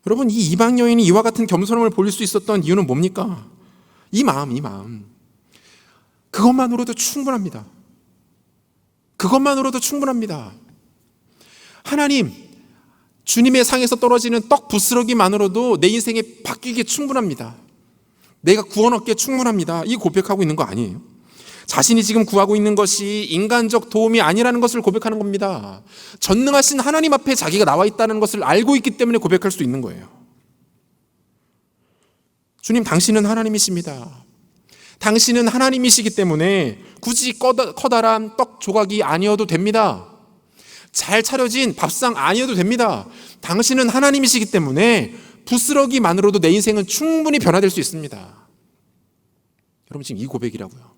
S1: 여러분, 이 이방 여인이 이와 같은 겸손함을 보일 수 있었던 이유는 뭡니까? 이 마음. 그것만으로도 충분합니다. 그것만으로도 충분합니다. 하나님, 주님의 상에서 떨어지는 떡 부스러기만으로도 내 인생에 바뀌기에 충분합니다. 내가 구원 얻기에 충분합니다. 이 고백하고 있는 거 아니에요? 자신이 지금 구하고 있는 것이 인간적 도움이 아니라는 것을 고백하는 겁니다. 전능하신 하나님 앞에 자기가 나와 있다는 것을 알고 있기 때문에 고백할 수 있는 거예요. 주님, 당신은 하나님이십니다. 당신은 하나님이시기 때문에 굳이 커다란 떡 조각이 아니어도 됩니다. 잘 차려진 밥상 아니어도 됩니다. 당신은 하나님이시기 때문에 부스러기만으로도 내 인생은 충분히 변화될 수 있습니다. 여러분, 지금 이 고백이라고요.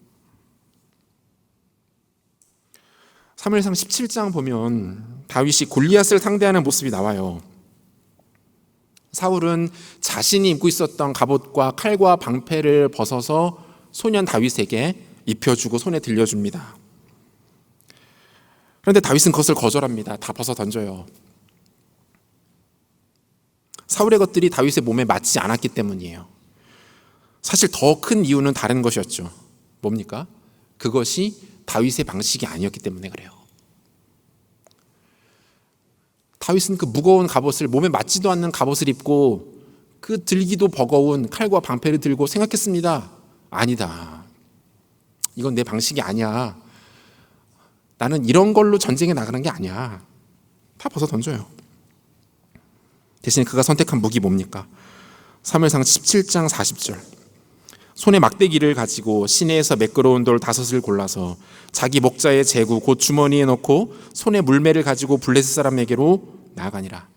S1: 사무엘상 17장 보면 다윗이 골리앗을 상대하는 모습이 나와요. 사울은 자신이 입고 있었던 갑옷과 칼과 방패를 벗어서 소년 다윗에게 입혀주고 손에 들려줍니다. 그런데 다윗은 그것을 거절합니다. 다 벗어 던져요. 사울의 것들이 다윗의 몸에 맞지 않았기 때문이에요. 사실 더 큰 이유는 다른 것이었죠. 뭡니까? 그것이 다윗의 방식이 아니었기 때문에 그래요. 다윗은 그 무거운 갑옷을, 몸에 맞지도 않는 갑옷을 입고 그 들기도 버거운 칼과 방패를 들고 생각했습니다. 아니다. 이건 내 방식이 아니야. 나는 이런 걸로 전쟁에 나가는 게 아니야. 다 벗어 던져요. 대신에 그가 선택한 무기 뭡니까? 사무엘상 17장 40절. 손에 막대기를 가지고 시내에서 매끄러운 돌 5을 골라서 자기 목자의 제구 곧 주머니에 넣고 손에 물매를 가지고 블레셋 사람에게로 나아가니라.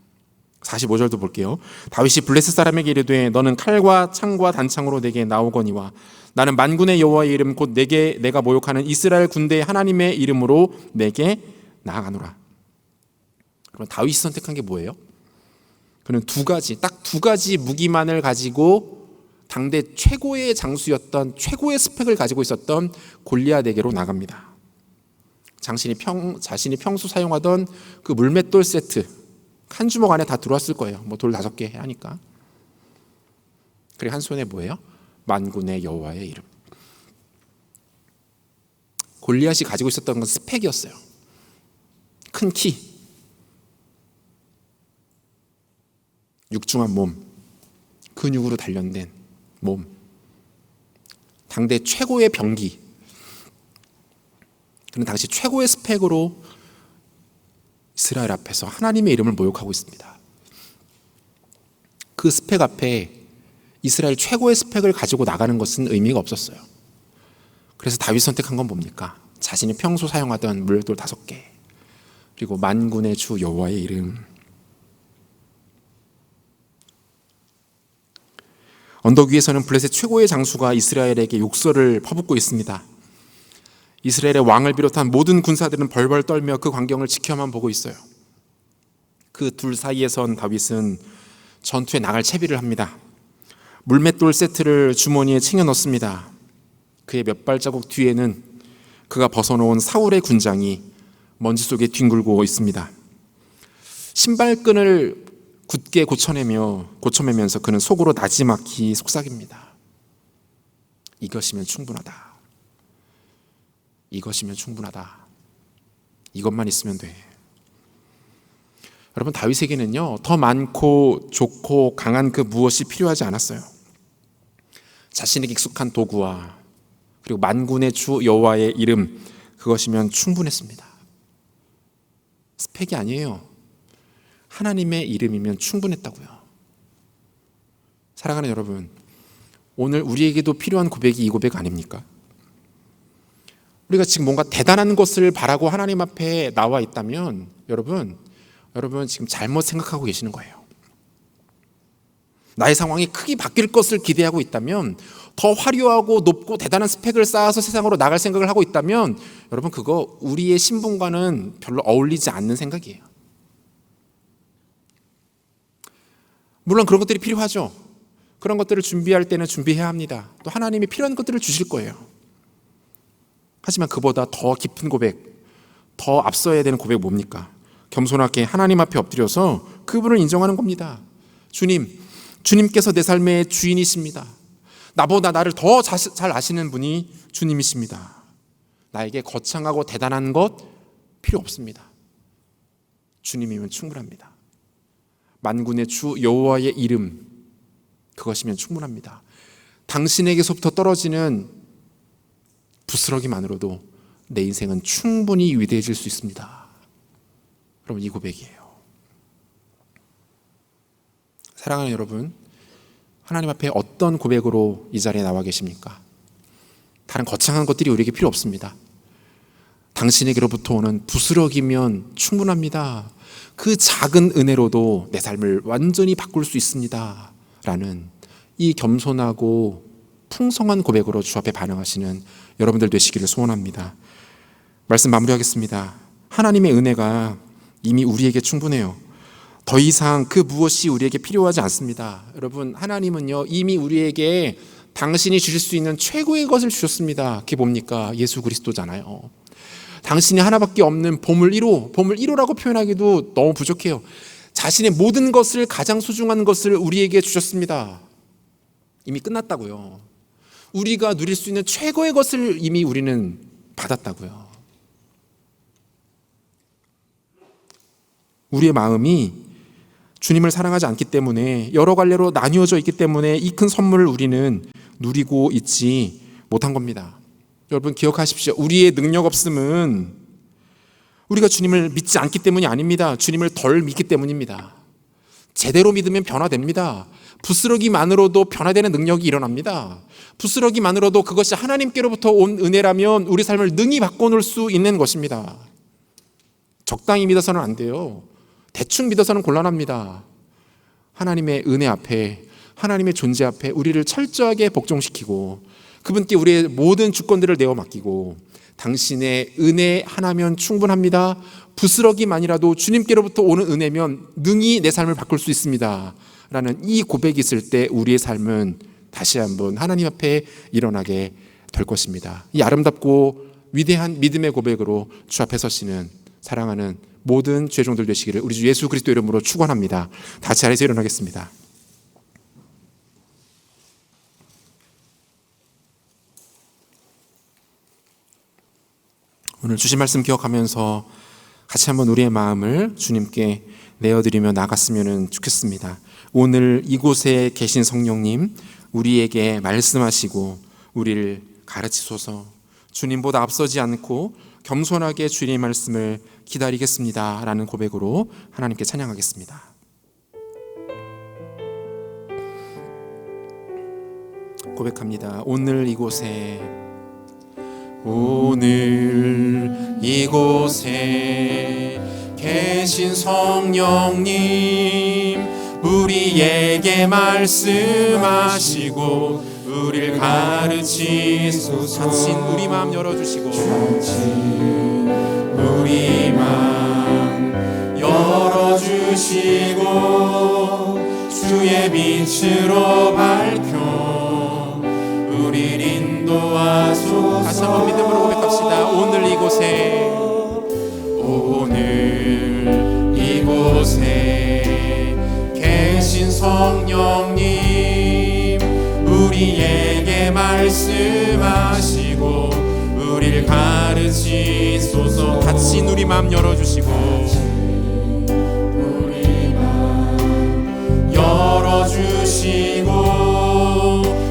S1: 45절도 볼게요. 다윗이 블레셋 사람에게 이르되 너는 칼과 창과 단창으로 내게 나오거니와 나는 만군의 여호와의 이름 곧 내가 모욕하는 이스라엘 군대의 하나님의 이름으로 내게 나아가노라. 그럼 다윗이 선택한 게 뭐예요? 그는 딱 두 가지 무기만을 가지고 당대 최고의 장수였던, 최고의 스펙을 가지고 있었던 골리앗에게로 나갑니다. 자신이 평소 사용하던 그 물맷돌 세트 한 주먹 안에 다 들어왔을 거예요. 뭐 돌 5개 하니까. 그리고 한 손에 뭐예요? 만군의 여호와의 이름. 골리앗이 가지고 있었던 건 스펙이었어요. 큰 키, 육중한 몸, 근육으로 단련된 몸, 당대 최고의 병기. 그는 당시 최고의 스펙으로 이스라엘 앞에서 하나님의 이름을 모욕하고 있습니다. 그 스펙 앞에 이스라엘 최고의 스펙을 가지고 나가는 것은 의미가 없었어요. 그래서 다윗 선택한 건 뭡니까? 자신이 평소 사용하던 물돌 5개, 그리고 만군의 주 여호와의 이름. 언덕 위에서는 블레셋 최고의 장수가 이스라엘에게 욕설을 퍼붓고 있습니다. 이스라엘의 왕을 비롯한 모든 군사들은 벌벌 떨며 그 광경을 지켜만 보고 있어요. 그 둘 사이에 선 다윗은 전투에 나갈 채비를 합니다. 물맷돌 세트를 주머니에 챙겨 넣습니다. 그의 몇 발자국 뒤에는 그가 벗어놓은 사울의 군장이 먼지 속에 뒹굴고 있습니다. 신발끈을 굳게 고쳐매면서 그는 속으로 나지막히 속삭입니다. 이것이면 충분하다. 이것이면 충분하다. 이것만 있으면 돼. 여러분, 다윗에게는요, 더 많고 좋고 강한 그 무엇이 필요하지 않았어요. 자신에게 익숙한 도구와 그리고 만군의 주 여호와의 이름, 그것이면 충분했습니다. 스펙이 아니에요. 하나님의 이름이면 충분했다고요. 사랑하는 여러분, 오늘 우리에게도 필요한 고백이 이 고백 아닙니까? 우리가 지금 뭔가 대단한 것을 바라고 하나님 앞에 나와 있다면 여러분 지금 잘못 생각하고 계시는 거예요. 나의 상황이 크게 바뀔 것을 기대하고 있다면, 더 화려하고 높고 대단한 스펙을 쌓아서 세상으로 나갈 생각을 하고 있다면 여러분, 그거 우리의 신분과는 별로 어울리지 않는 생각이에요. 물론 그런 것들이 필요하죠. 그런 것들을 준비할 때는 준비해야 합니다. 또 하나님이 필요한 것들을 주실 거예요. 하지만 그보다 더 깊은 고백, 더 앞서야 되는 고백 뭡니까? 겸손하게 하나님 앞에 엎드려서 그분을 인정하는 겁니다. 주님께서 내 삶의 주인이십니다. 나보다 나를 더 잘 아시는 분이 주님이십니다. 나에게 거창하고 대단한 것 필요 없습니다. 주님이면 충분합니다. 만군의 주 여호와의 이름, 그것이면 충분합니다. 당신에게서부터 떨어지는 부스러기만으로도 내 인생은 충분히 위대해질 수 있습니다. 여러분, 이 고백이에요. 사랑하는 여러분, 하나님 앞에 어떤 고백으로 이 자리에 나와 계십니까? 다른 거창한 것들이 우리에게 필요 없습니다. 당신에게로부터 오는 부스러기면 충분합니다. 그 작은 은혜로도 내 삶을 완전히 바꿀 수 있습니다. 라는 이 겸손하고 풍성한 고백으로 주 앞에 반응하시는 여러분들 되시기를 소원합니다. 말씀 마무리하겠습니다. 하나님의 은혜가 이미 우리에게 충분해요. 더 이상 그 무엇이 우리에게 필요하지 않습니다. 여러분, 하나님은요, 이미 우리에게 당신이 주실 수 있는 최고의 것을 주셨습니다. 그게 뭡니까? 예수 그리스도잖아요. 당신이 하나밖에 없는 보물 1호라고 표현하기도 너무 부족해요. 자신의 모든 것을, 가장 소중한 것을 우리에게 주셨습니다. 이미 끝났다고요. 우리가 누릴 수 있는 최고의 것을 이미 우리는 받았다고요. 우리의 마음이 주님을 사랑하지 않기 때문에, 여러 갈래로 나뉘어져 있기 때문에 이 큰 선물을 우리는 누리고 있지 못한 겁니다. 여러분, 기억하십시오. 우리의 능력 없음은 우리가 주님을 믿지 않기 때문이 아닙니다. 주님을 덜 믿기 때문입니다. 제대로 믿으면 변화됩니다. 부스러기만으로도 변화되는 능력이 일어납니다. 부스러기만으로도 그것이 하나님께로부터 온 은혜라면 우리 삶을 능히 바꿔놓을 수 있는 것입니다. 적당히 믿어서는 안 돼요. 대충 믿어서는 곤란합니다. 하나님의 은혜 앞에, 하나님의 존재 앞에 우리를 철저하게 복종시키고 그분께 우리의 모든 주권들을 내어 맡기고, 당신의 은혜 하나면 충분합니다. 부스러기만이라도 주님께로부터 오는 은혜면 능히 내 삶을 바꿀 수 있습니다. 라는 이 고백이 있을 때 우리의 삶은 다시 한번 하나님 앞에 일어나게 될 것입니다. 이 아름답고 위대한 믿음의 고백으로 주 앞에 서시는 사랑하는 모든 죄종들 되시기를 우리 주 예수 그리스도 이름으로 축원합니다. 다시 자리에서 일어나겠습니다. 오늘 주신 말씀 기억하면서 같이 한번 우리의 마음을 주님께 내어드리며 나갔으면 좋겠습니다. 오늘 이곳에 계신 성령님, 우리에게 말씀하시고 우리를 가르치소서. 주님보다 앞서지 않고 겸손하게 주님의 말씀을 기다리겠습니다. 라는 고백으로 하나님께 찬양하겠습니다. 고백합니다. 오늘 이곳에 계신 성령님, 우리에게 말씀하시고 우리를 가르치소서. 단신 우리 마음 열어주시고, 우리 마음 열어주시고 주의 빛으로 밝혀 우리를 인도하소서. 이곳에 오늘 이곳에 계신 성령님 우리에게 말씀하시고 우리를 가르치소서. 같이 우리 마음 열어주시고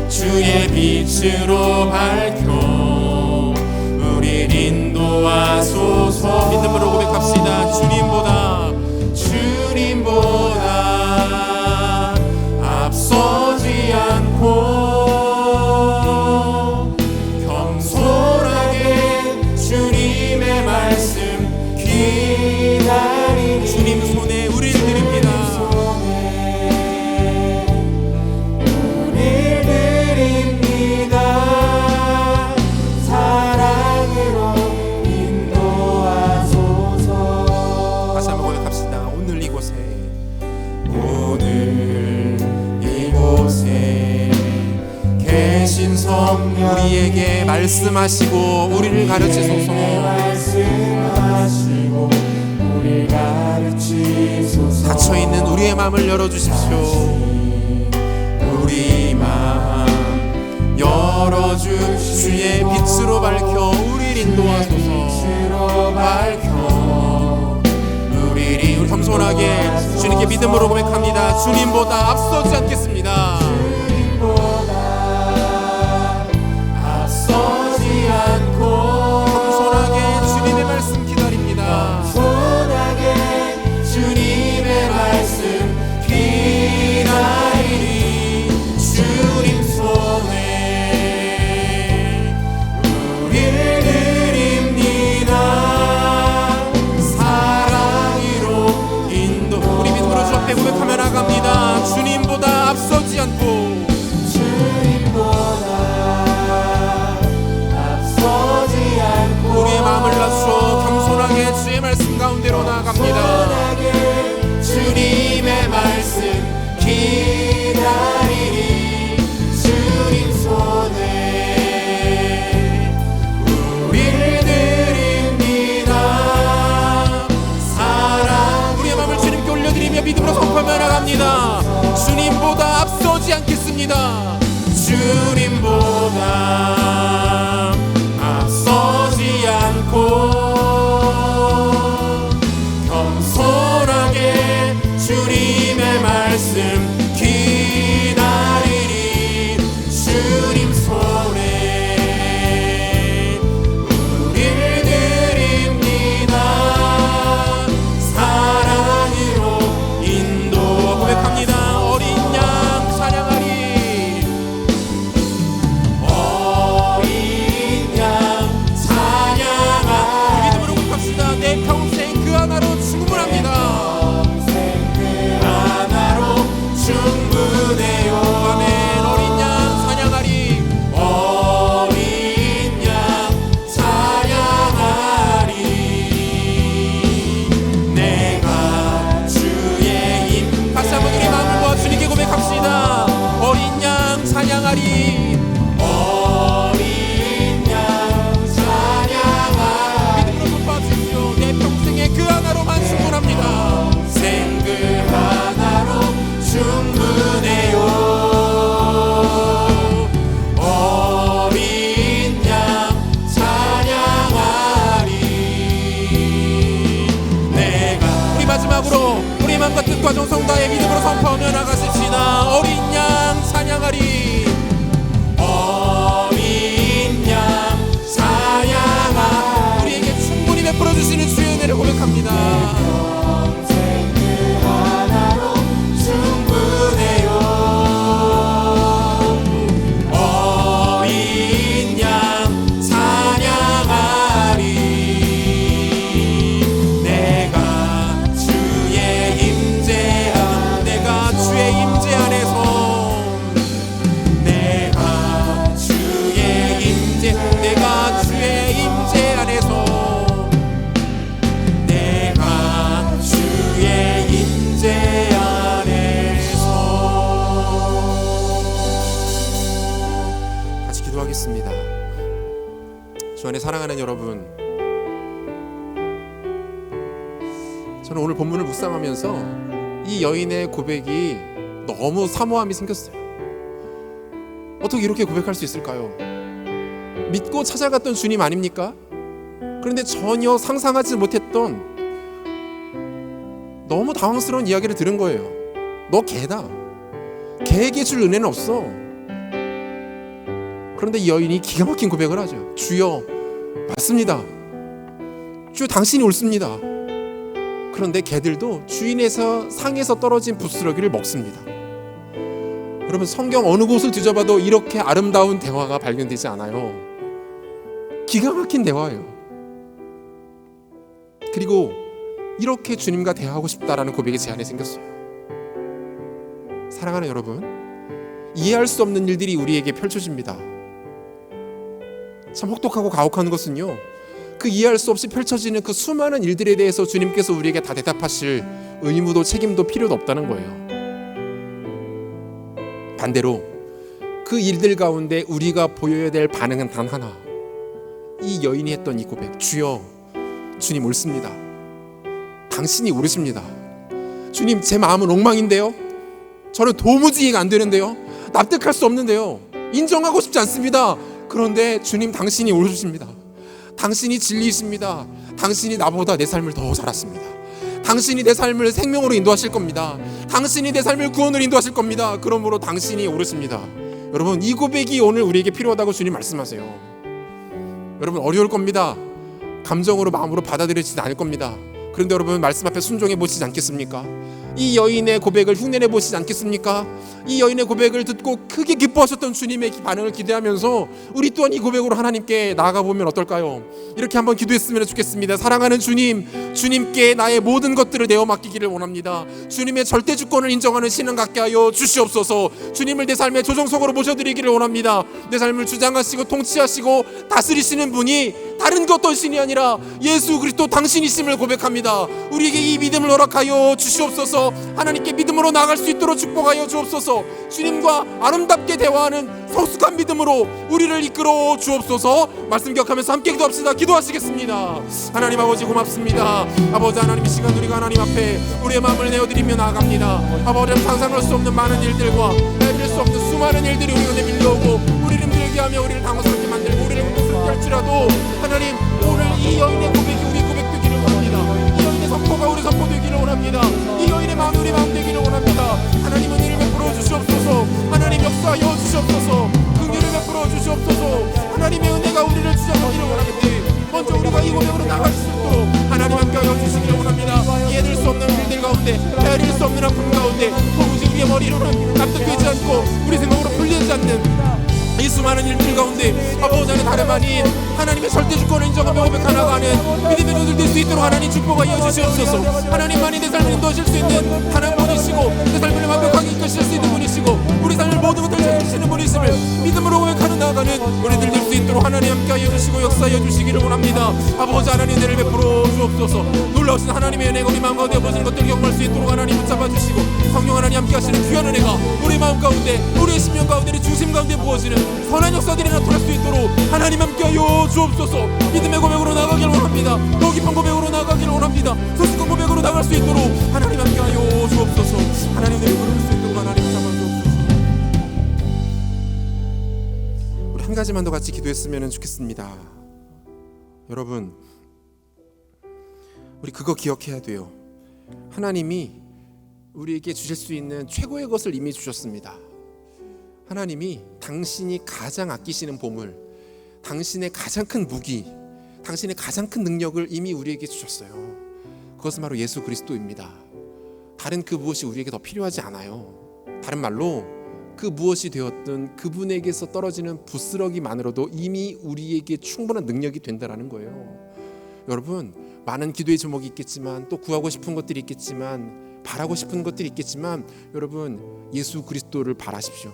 S1: 주의 빛으로 밝혀 우릴 인도하소서. 믿음으로 고백합시다. 주님보다 앞서지 않고 겸손하게 주님의 말씀 기다리니 주님 손에 우릴 드립니다. 우리에게 말씀하시고 우리를 가르치소서. 닫혀있는 우리의 마음을 열어주십시오. 우리 마음 열어주시의 빛으로 밝혀 우리를 인도하소서. 밝혀 우리 겸손하게 주님께 믿음으로 고백합니다. 주님보다 앞서지 않겠습니다. 주님보다 앞서지 않고 우리의 마음을 낮춰 겸손하게 주의 말씀 가운데로 나아갑니다. 주님의 말씀 기다리니 주님 손에 우리를 드립니다. 사랑 우리의 마음을 주님께 올려드리며 믿음으로 선포하며 나갑니다. 주님보다 앞서지 않겠습니다. 주님보다 앞서지 않고 겸손하게 주님의 말씀 기다리니 주님 손에 우리를 드립니다. 사랑으로 인도 고백합니다. 마음과 뜻과 정성 다해 믿음으로 선포하며 나가십시다. 어린 양 찬양하리. 어린 양 찬양하리. 우리에게 충분히 베풀어 주시는 주의 은혜를 고백합니다. 평생 그 하나로 충분해요. 어린 양 찬양하리. 주 안에 사랑하는 여러분, 저는 오늘 본문을 묵상하면서 이 여인의 고백이 너무 사모함이 생겼어요. 어떻게 이렇게 고백할 수 있을까요? 믿고 찾아갔던 주님 아닙니까? 그런데 전혀 상상하지 못했던 너무 당황스러운 이야기를 들은 거예요. 너 개다. 개에게 줄 은혜는 없어. 그런데 이 여인이 기가 막힌 고백을 하죠. 주여, 맞습니다. 주여, 당신이 옳습니다. 그런데 개들도 주인에서 상에서 떨어진 부스러기를 먹습니다. 여러분, 성경 어느 곳을 뒤져봐도 이렇게 아름다운 대화가 발견되지 않아요. 기가 막힌 대화예요. 그리고 이렇게 주님과 대화하고 싶다라는 고백이 제 안에 생겼어요. 사랑하는 여러분, 이해할 수 없는 일들이 우리에게 펼쳐집니다. 참 혹독하고 가혹한 것은요, 그 이해할 수 없이 펼쳐지는 그 수많은 일들에 대해서 주님께서 우리에게 다 대답하실 의무도 책임도 필요도 없다는 거예요. 반대로 그 일들 가운데 우리가 보여야 될 반응은 단 하나. 이 여인이 했던 이 고백, 주여, 주님 옳습니다. 당신이 옳으십니다. 주님, 제 마음은 엉망인데요, 저는 도무지 이해가 안 되는데요, 납득할 수 없는데요, 인정하고 싶지 않습니다. 그런데 주님, 당신이 옳으십니다. 당신이 진리이십니다. 당신이 나보다 내 삶을 더 잘 아십니다. 당신이 내 삶을 생명으로 인도하실 겁니다. 당신이 내 삶을 구원으로 인도하실 겁니다. 그러므로 당신이 옳으십니다. 여러분, 이 고백이 오늘 우리에게 필요하다고 주님 말씀하세요. 여러분, 어려울 겁니다. 감정으로 마음으로 받아들이지는 않을 겁니다. 그런데 여러분, 말씀 앞에 순종해 보시지 않겠습니까? 이 여인의 고백을 흉내내 보시지 않겠습니까? 이 여인의 고백을 듣고 크게 기뻐하셨던 주님의 반응을 기대하면서 우리 또한 이 고백으로 하나님께 나아가 보면 어떨까요? 이렇게 한번 기도했으면 좋겠습니다. 사랑하는 주님, 주님께 나의 모든 것들을 내어 맡기기를 원합니다. 주님의 절대 주권을 인정하는 신앙 갖게 하여 주시옵소서. 주님을 내 삶의 조정석으로 모셔드리기를 원합니다. 내 삶을 주장하시고 통치하시고 다스리시는 분이 다른 그 어떤 신이 아니라 예수 그리스도 당신이심을 고백합니다. 우리에게 이 믿음을 허락하여 주시옵소서. 하나님께 믿음으로 나아갈 수 있도록 축복하여 주옵소서. 주님과 아름답게 대화하는 성숙한 믿음으로 우리를 이끌어 주옵소서. 말씀 기억하면서 함께 기도합시다. 기도하시겠습니다. 하나님 아버지, 고맙습니다. 아버지 하나님, 이 시간 우리가 하나님 앞에 우리의 마음을 내어드리며 나아갑니다. 아버지, 상상할 수 없는 많은 일들과 헤아릴 수 없는 수많은 일들이 우리 눈에 밀려오고 우리를 힘들게 하며 우리를 당황스럽게 만들고 우리를 고통스럽게 할지라도 하나님, 오늘 이 여인의 고백이 우리 고백 되기를 원합니다. 이 여인의 선포가 우리 선포 되기를 원합니다. 이 여인의 마음이 우리 마음 되기를 원합니다. 하나님은 이를 베풀어 주시옵소서. 하나님 역사하여 주시옵소서. 긍휼을 베풀어 주시옵소서. 하나님의 은혜가 우리를 주장하기를 원하는데 먼저 우리가 이 고백으로 나갈 수 있도록 하나님 함께하여 주시기를 원합니다. 이해될 수 없는 일들 가운데, 헤아릴 수 없는 아픔 가운데 도무지 우리의 머리로는 납득되지 않고 우리 생각으로 풀리지 않는 이 수많은 일들 가운데 아버지 하나님, 다름 아닌 하나님의 절대 주권을 인정하며 고백하 나가는 믿음의 눈을 뜰 수 있도록 하나님 축복하여 주시옵소서. 하나님만이 내 삶을 인도하실 수 있는 하나님 분이시고 내 삶을 완벽하게 이끄실 수 있는 분이시고 우리 삶을 모든 것들을 찾으시는 분이심을 믿음으로 고백하는 나가는 우리들 될 수 있도록 하나님 함께하여 주시고 역사하여 주시기를 원합니다. 아버지 하나님, 은혜를 베풀어 주옵소서. 놀라우신 하나님의 은혜가 우리 마음 가운데 보시는 것들을 경험할 수 있도록 하나님 붙잡아 주시고 성령 하나님 함께하시는 귀한 은혜가 우리 마음 가운데, 우리의 심령 가운데, 우리 중심 가운데 부어지는 선한 역사들이 나타날 수 있도록 하나님 함께하여 주옵소서. 믿음의 고백으로 나가기를 원합니다. 더 깊은 고백으로 나가기를 원합니다. 소식한 고백으로 나갈 수 있도록 하나님 함께하여 주옵소서. 하나님 은혜를 부를 수 있도록 하나님 붙잡아 주옵소서. 우리 한 가지만 더 같이 기도했으면 좋겠습니다. 여러분, 우리 그거 기억해야 돼요. 하나님이 우리에게 주실 수 있는 최고의 것을 이미 주셨습니다. 하나님이 당신이 가장 아끼시는 보물, 당신의 가장 큰 무기, 당신의 가장 큰 능력을 이미 우리에게 주셨어요. 그것은 바로 예수 그리스도입니다. 다른 그 무엇이 우리에게 더 필요하지 않아요. 다른 말로 그 무엇이 되었든 그분에게서 떨어지는 부스러기만으로도 이미 우리에게 충분한 능력이 된다는 거예요. 여러분, 많은 기도의 제목이 있겠지만 또 구하고 싶은 것들이 있겠지만 바라고 싶은 것들이 있겠지만 여러분, 예수 그리스도를 바라십시오.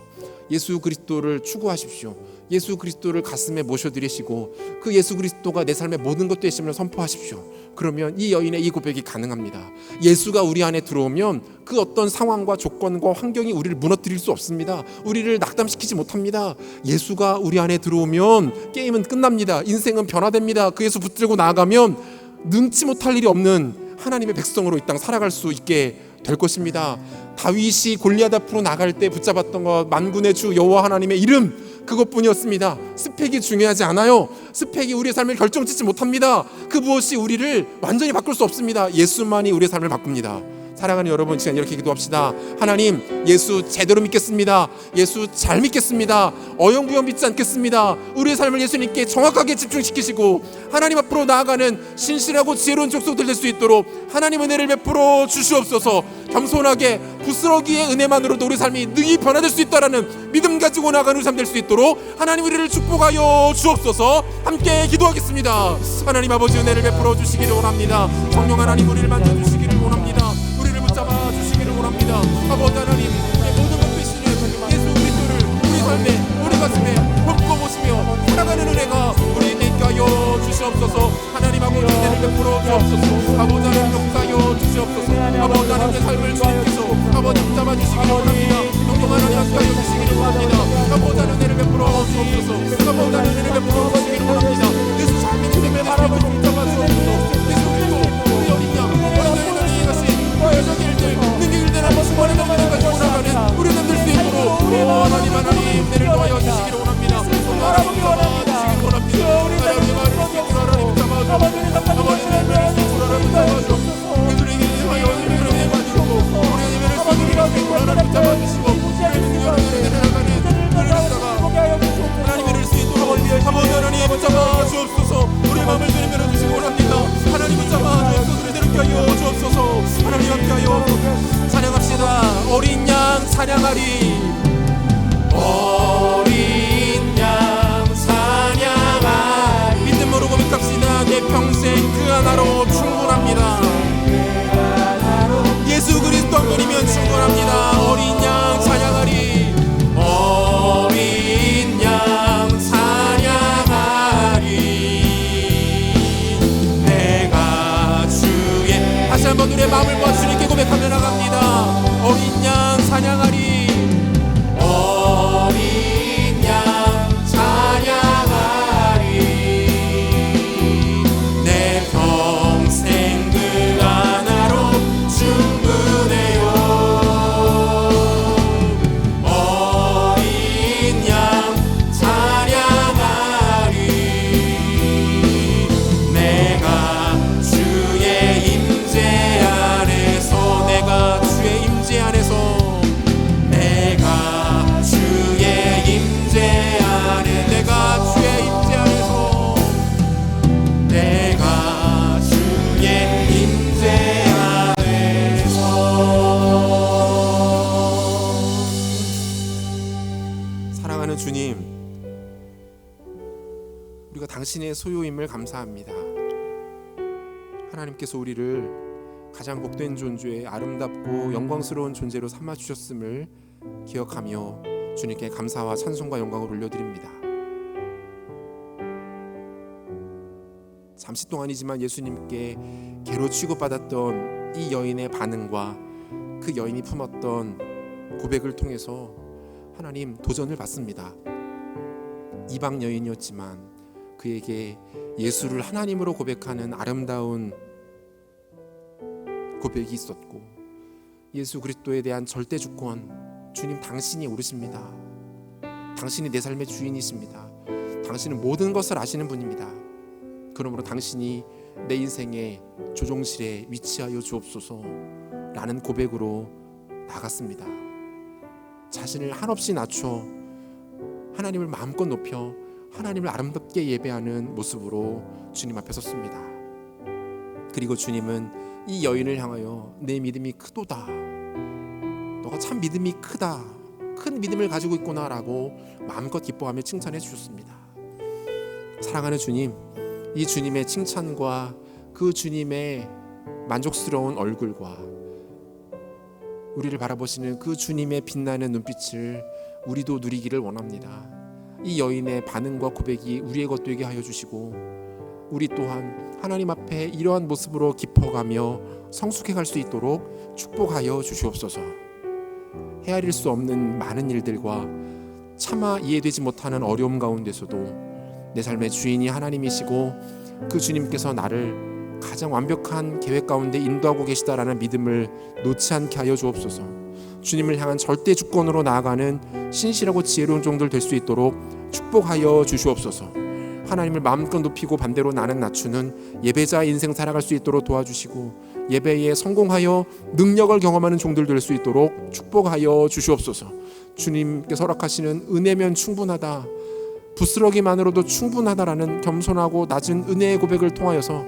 S1: 예수 그리스도를 추구하십시오. 예수 그리스도를 가슴에 모셔드리시고 그 예수 그리스도가 내 삶의 모든 것 되심을 선포하십시오. 그러면 이 여인의 이 고백이 가능합니다. 예수가 우리 안에 들어오면 그 어떤 상황과 조건과 환경이 우리를 무너뜨릴 수 없습니다. 우리를 낙담시키지 못합니다. 예수가 우리 안에 들어오면 게임은 끝납니다. 인생은 변화됩니다. 그 예수 붙들고 나아가면 능치 못할 일이 없는 하나님의 백성으로 이 땅 살아갈 수 있게 될 것입니다. 다윗이 골리앗 앞으로 나갈 때 붙잡았던 것, 만군의 주 여호와 하나님의 이름, 그것뿐이었습니다. 스펙이 중요하지 않아요. 스펙이 우리의 삶을 결정짓지 못합니다. 그 무엇이 우리를 완전히 바꿀 수 없습니다. 예수만이 우리의 삶을 바꿉니다. 사랑하는 여러분, 지금 이렇게 기도합시다. 하나님, 예수 제대로 믿겠습니다. 예수 잘 믿겠습니다. 어영부영 믿지 않겠습니다. 우리의 삶을 예수님께 정확하게 집중시키시고 하나님 앞으로 나아가는 신실하고 지혜로운 족속들 될 수 있도록 하나님 은혜를 베풀어 주시옵소서. 겸손하게 부스러기의 은혜만으로도 우리 삶이 능히 변화될 수 있다라는 믿음 가지고 나아가는 우리 삶 될 수 있도록 하나님 우리를 축복하여 주옵소서. 함께 기도하겠습니다. 하나님 아버지, 은혜를 베풀어 주시기를 원합니다. 성령 하나님, 우리를 만져주시기를 원합니다. 우리를 붙잡아 주시기를 원합니다. 아버지 하나님, 모든 것 되시는 예수 그리스도를 우리 삶에, 우리 가슴에 품고 모시며 살아가는 은혜가 우리에게 있게 주시옵소서. 하나님 아버지, 은혜를 베풀어 주옵소서. 아버지 하나님, 역사하여 주시옵소서. 아버지 하나님의 삶을 주님께서 아버지 붙잡아 주시기를 원합니다. 성령 하나님, 함께하여 주시기를 원합니다. 아버지 하나님, 은혜를 베풀어 주옵소서. 아버지 하나님, 은혜를 베풀어 주시기를 원합니다. 예수 잘 믿는 바라보고 붙잡아 주옵소서. 예수 그리스도 우리 어린 양, 어린 것이 여정의 일들, 능력의 일들 한번 원하는 것을 가지고 나가는 우리 남들 수 있도록 하나님 은혜를 더하여 주시기를 원합니다. 하나님 잡아주시기를 원합니다. 하나님 하나님 잡아주시고 아버지 하나님 잡아주시고 우리에게 하여 은혜를 가지고 우리의 예배를 쓰기로 하나님 잡아주시고 우리의 나가는 하나님 은혜를 수 있도록 아버지 하나님 붙잡아 주옵소서. 우리의 마음을 주님으로 주시기 원합니다. 하나님 붙잡아 주옵소서. 우리대로 하여 주옵소서. 하나님 함께하여 찬양합시다. 어린 양 찬양하리, 어린 양 찬양하리. 믿음으로 고백합시다. 내 평생 그 하나로 충분합니다. 예수 그리스도 한 분이면 충분합니다. 어린 양 찬양하리, 어린 양 찬양하리. 내가 주의, 다시 한번 우리의 마음을 모아 주님께 고백하며 나갑니다. 어린 양 찬양하리, 어린 양 찬양하리. 내 평생 그 하나로 충분해요. 어린 양 찬양하리. 내가 주의 임재 안에서, 내가 주의 임재 안에서, 내가 주의 임재 안에, 내가 주의 임재 안에서, 내가 주의 임재 안에서. 사랑하는 주님, 우리가 당신의 소유임을 감사합니다. 하나님께서 우리를 가장 복된 존재의 아름답고 영광스러운 존재로 삼아주셨음을 기억하며 주님께 감사와 찬송과 영광을 올려드립니다. 잠시 동안이지만 예수님께 개로 취급받았던 이 여인의 반응과 그 여인이 품었던 고백을 통해서 하나님 도전을 받습니다. 이방 여인이었지만 그에게 예수를 하나님으로 고백하는 아름다운 고백이 있었고, 예수 그리스도에 대한 절대 주권, 주님 당신이 오르십니다. 당신이 내 삶의 주인이십니다. 당신은 모든 것을 아시는 분입니다. 그러므로 당신이 내 인생의 조종실에 위치하여 주옵소서 라는 고백으로 나갔습니다. 자신을 한없이 낮춰 하나님을 마음껏 높여 하나님을 아름답게 예배하는 모습으로 주님 앞에 섰습니다. 그리고 주님은 이 여인을 향하여 내 믿음이 크도다, 너가 참 믿음이 크다, 큰 믿음을 가지고 있구나 라고 마음껏 기뻐하며 칭찬해 주셨습니다. 사랑하는 주님, 이 주님의 칭찬과 그 주님의 만족스러운 얼굴과 우리를 바라보시는 그 주님의 빛나는 눈빛을 우리도 누리기를 원합니다. 이 여인의 반응과 고백이 우리의 것 되게 하여 주시고, 우리 또한 하나님 앞에 이러한 모습으로 깊어가며 성숙해갈 수 있도록 축복하여 주시옵소서. 헤아릴 수 없는 많은 일들과 차마 이해되지 못하는 어려움 가운데서도 내 삶의 주인이 하나님이시고 그 주님께서 나를 가장 완벽한 계획 가운데 인도하고 계시다라는 믿음을 놓지 않게 하여 주옵소서. 주님을 향한 절대 주권으로 나아가는 신실하고 지혜로운 종들 될 수 있도록 축복하여 주시옵소서. 하나님을 마음껏 높이고 반대로 나는 낮추는 예배자 인생 살아갈 수 있도록 도와주시고, 예배에 성공하여 능력을 경험하는 종들 될 수 있도록 축복하여 주시옵소서. 주님께서 허락하시는 은혜면 충분하다, 부스러기만으로도 충분하다라는 겸손하고 낮은 은혜의 고백을 통하여서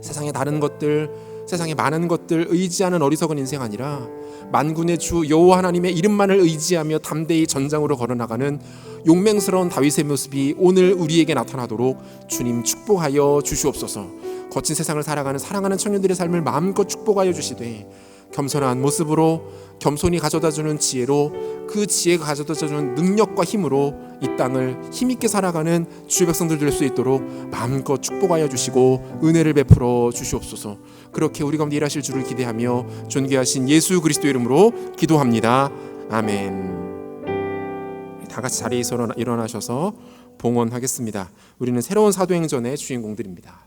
S1: 세상의 다른 것들, 세상의 많은 것들 의지하는 어리석은 인생 아니라 만군의 주 여호와 하나님의 이름만을 의지하며 담대히 전장으로 걸어나가는 용맹스러운 다윗의 모습이 오늘 우리에게 나타나도록 주님 축복하여 주시옵소서. 거친 세상을 살아가는 사랑하는 청년들의 삶을 마음껏 축복하여 주시되, 겸손한 모습으로, 겸손히 가져다주는 지혜로, 그 지혜가 가져다주는 능력과 힘으로 이 땅을 힘있게 살아가는 주의 백성들 될 수 있도록 마음껏 축복하여 주시고 은혜를 베풀어 주시옵소서. 그렇게 우리 가운데 일하실 줄을 기대하며 존귀하신 예수 그리스도 이름으로 기도합니다. 아멘. 다 같이 자리에서 일어나셔서 봉헌하겠습니다. 우리는 새로운 사도행전의 주인공들입니다.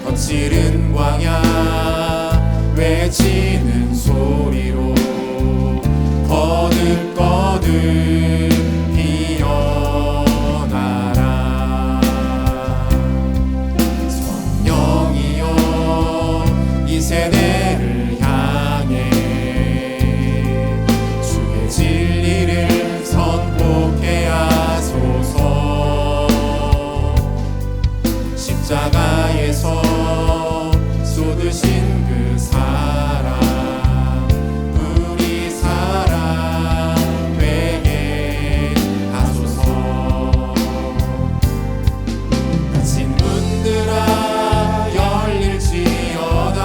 S2: 거칠은 광야 외치는 소리로 거듭거듭 피어나라. 성령이여 이 세대를 향해 주의 진리를 선포케 하소서. 십자가에서 쏟으신 그 사랑 우리 사랑 되게 하소서. 닫힌 문들아 열릴지어다.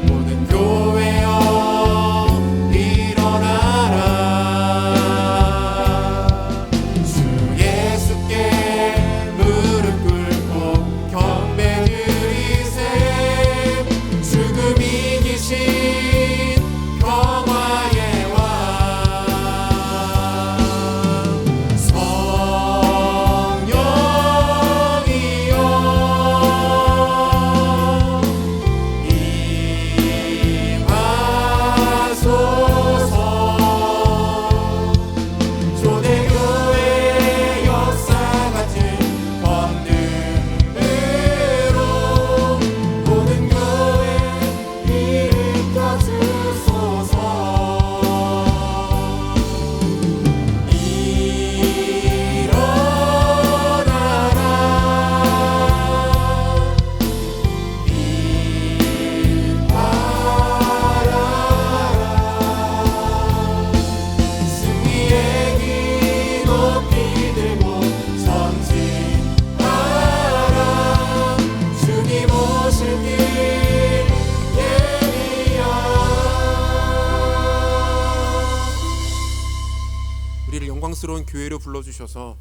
S2: 모든 교회여 일어나라. 주 예수께 무릎 꿇고 경배 드리세. 죽음 이기신 평화의 왕 성령이여 임하소서. 초대교회 역사 같은 권능으로 모든 교회 일으켜 주소서. 일어나라. 일어나라. 승리의 길 높이 들고 전진하라. 주님 오실 길 예비하라.
S1: 우리를 영광스러운 교회로 불러주셔서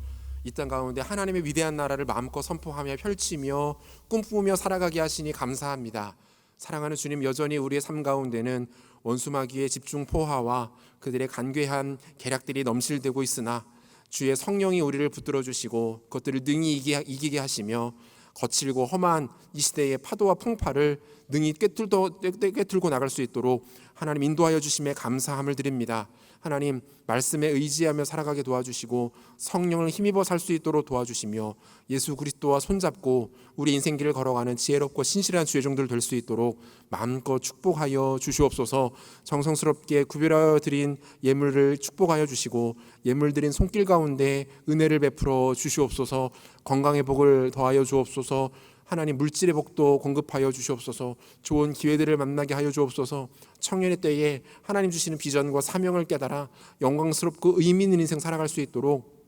S1: 이 땅 가운데 하나님의 위대한 나라를 마음껏 선포하며 펼치며 꿈꾸며 살아가게 하시니 감사합니다. 사랑하는 주님, 여전히 우리의 삶 가운데는 원수마귀의 집중 포화와 그들의 간괴한 계략들이 넘실대고 있으나 주의 성령이 우리를 붙들어 주시고 그것들을 능히 이기게 하시며 거칠고 험한 이 시대의 파도와 풍파를 능히 꿰뚫고 나갈 수 있도록 하나님 인도하여 주심에 감사함을 드립니다. 하나님 말씀에 의지하며 살아가게 도와주시고 성령을 힘입어 살 수 있도록 도와주시며 예수 그리스도와 손잡고 우리 인생길을 걸어가는 지혜롭고 신실한 주의 종들 될 수 있도록 마음껏 축복하여 주시옵소서. 정성스럽게 구별하여 드린 예물을 축복하여 주시고 예물 드린 손길 가운데 은혜를 베풀어 주시옵소서. 건강의 복을 더하여 주옵소서. 하나님 물질의 복도 공급하여 주시옵소서. 좋은 기회들을 만나게 하여 주옵소서. 청년의 때에 하나님 주시는 비전과 사명을 깨달아 영광스럽고 의미 있는 인생 살아갈 수 있도록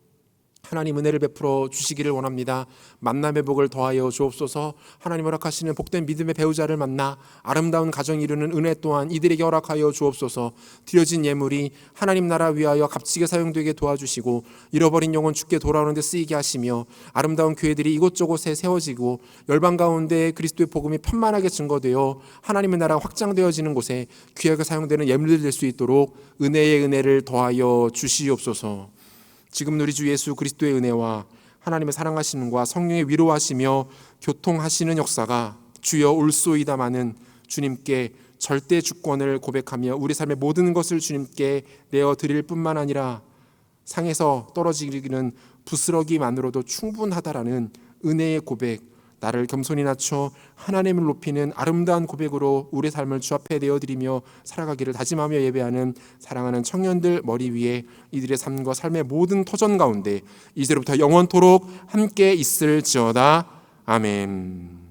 S1: 하나님 은혜를 베풀어 주시기를 원합니다. 만남의 복을 더하여 주옵소서. 하나님 허락하시는 복된 믿음의 배우자를 만나 아름다운 가정 이루는 은혜 또한 이들에게 허락하여 주옵소서. 드려진 예물이 하나님 나라 위하여 값지게 사용되게 도와주시고 잃어버린 영혼 주께 돌아오는 데 쓰이게 하시며 아름다운 교회들이 이곳저곳에 세워지고 열방 가운데 그리스도의 복음이 편만하게 증거되어 하나님의 나라가 확장되어지는 곳에 귀하게 사용되는 예물들 될 수 있도록 은혜의 은혜를 더하여 주시옵소서. 지금 우리 주 예수 그리스도의 은혜와 하나님의 사랑하심과 성령의 위로하시며 교통하시는 역사가 주여 올소이다마는 주님께 절대 주권을 고백하며 우리 삶의 모든 것을 주님께 내어드릴 뿐만 아니라 상에서 떨어지기는 부스러기만으로도 충분하다라는 은혜의 고백, 나를 겸손히 낮춰 하나님을 높이는 아름다운 고백으로 우리의 삶을 주 앞에 내어드리며 살아가기를 다짐하며 예배하는 사랑하는 청년들 머리 위에 이들의 삶과 삶의 모든 터전 가운데 이제로부터 영원토록 함께 있을지어다. 아멘.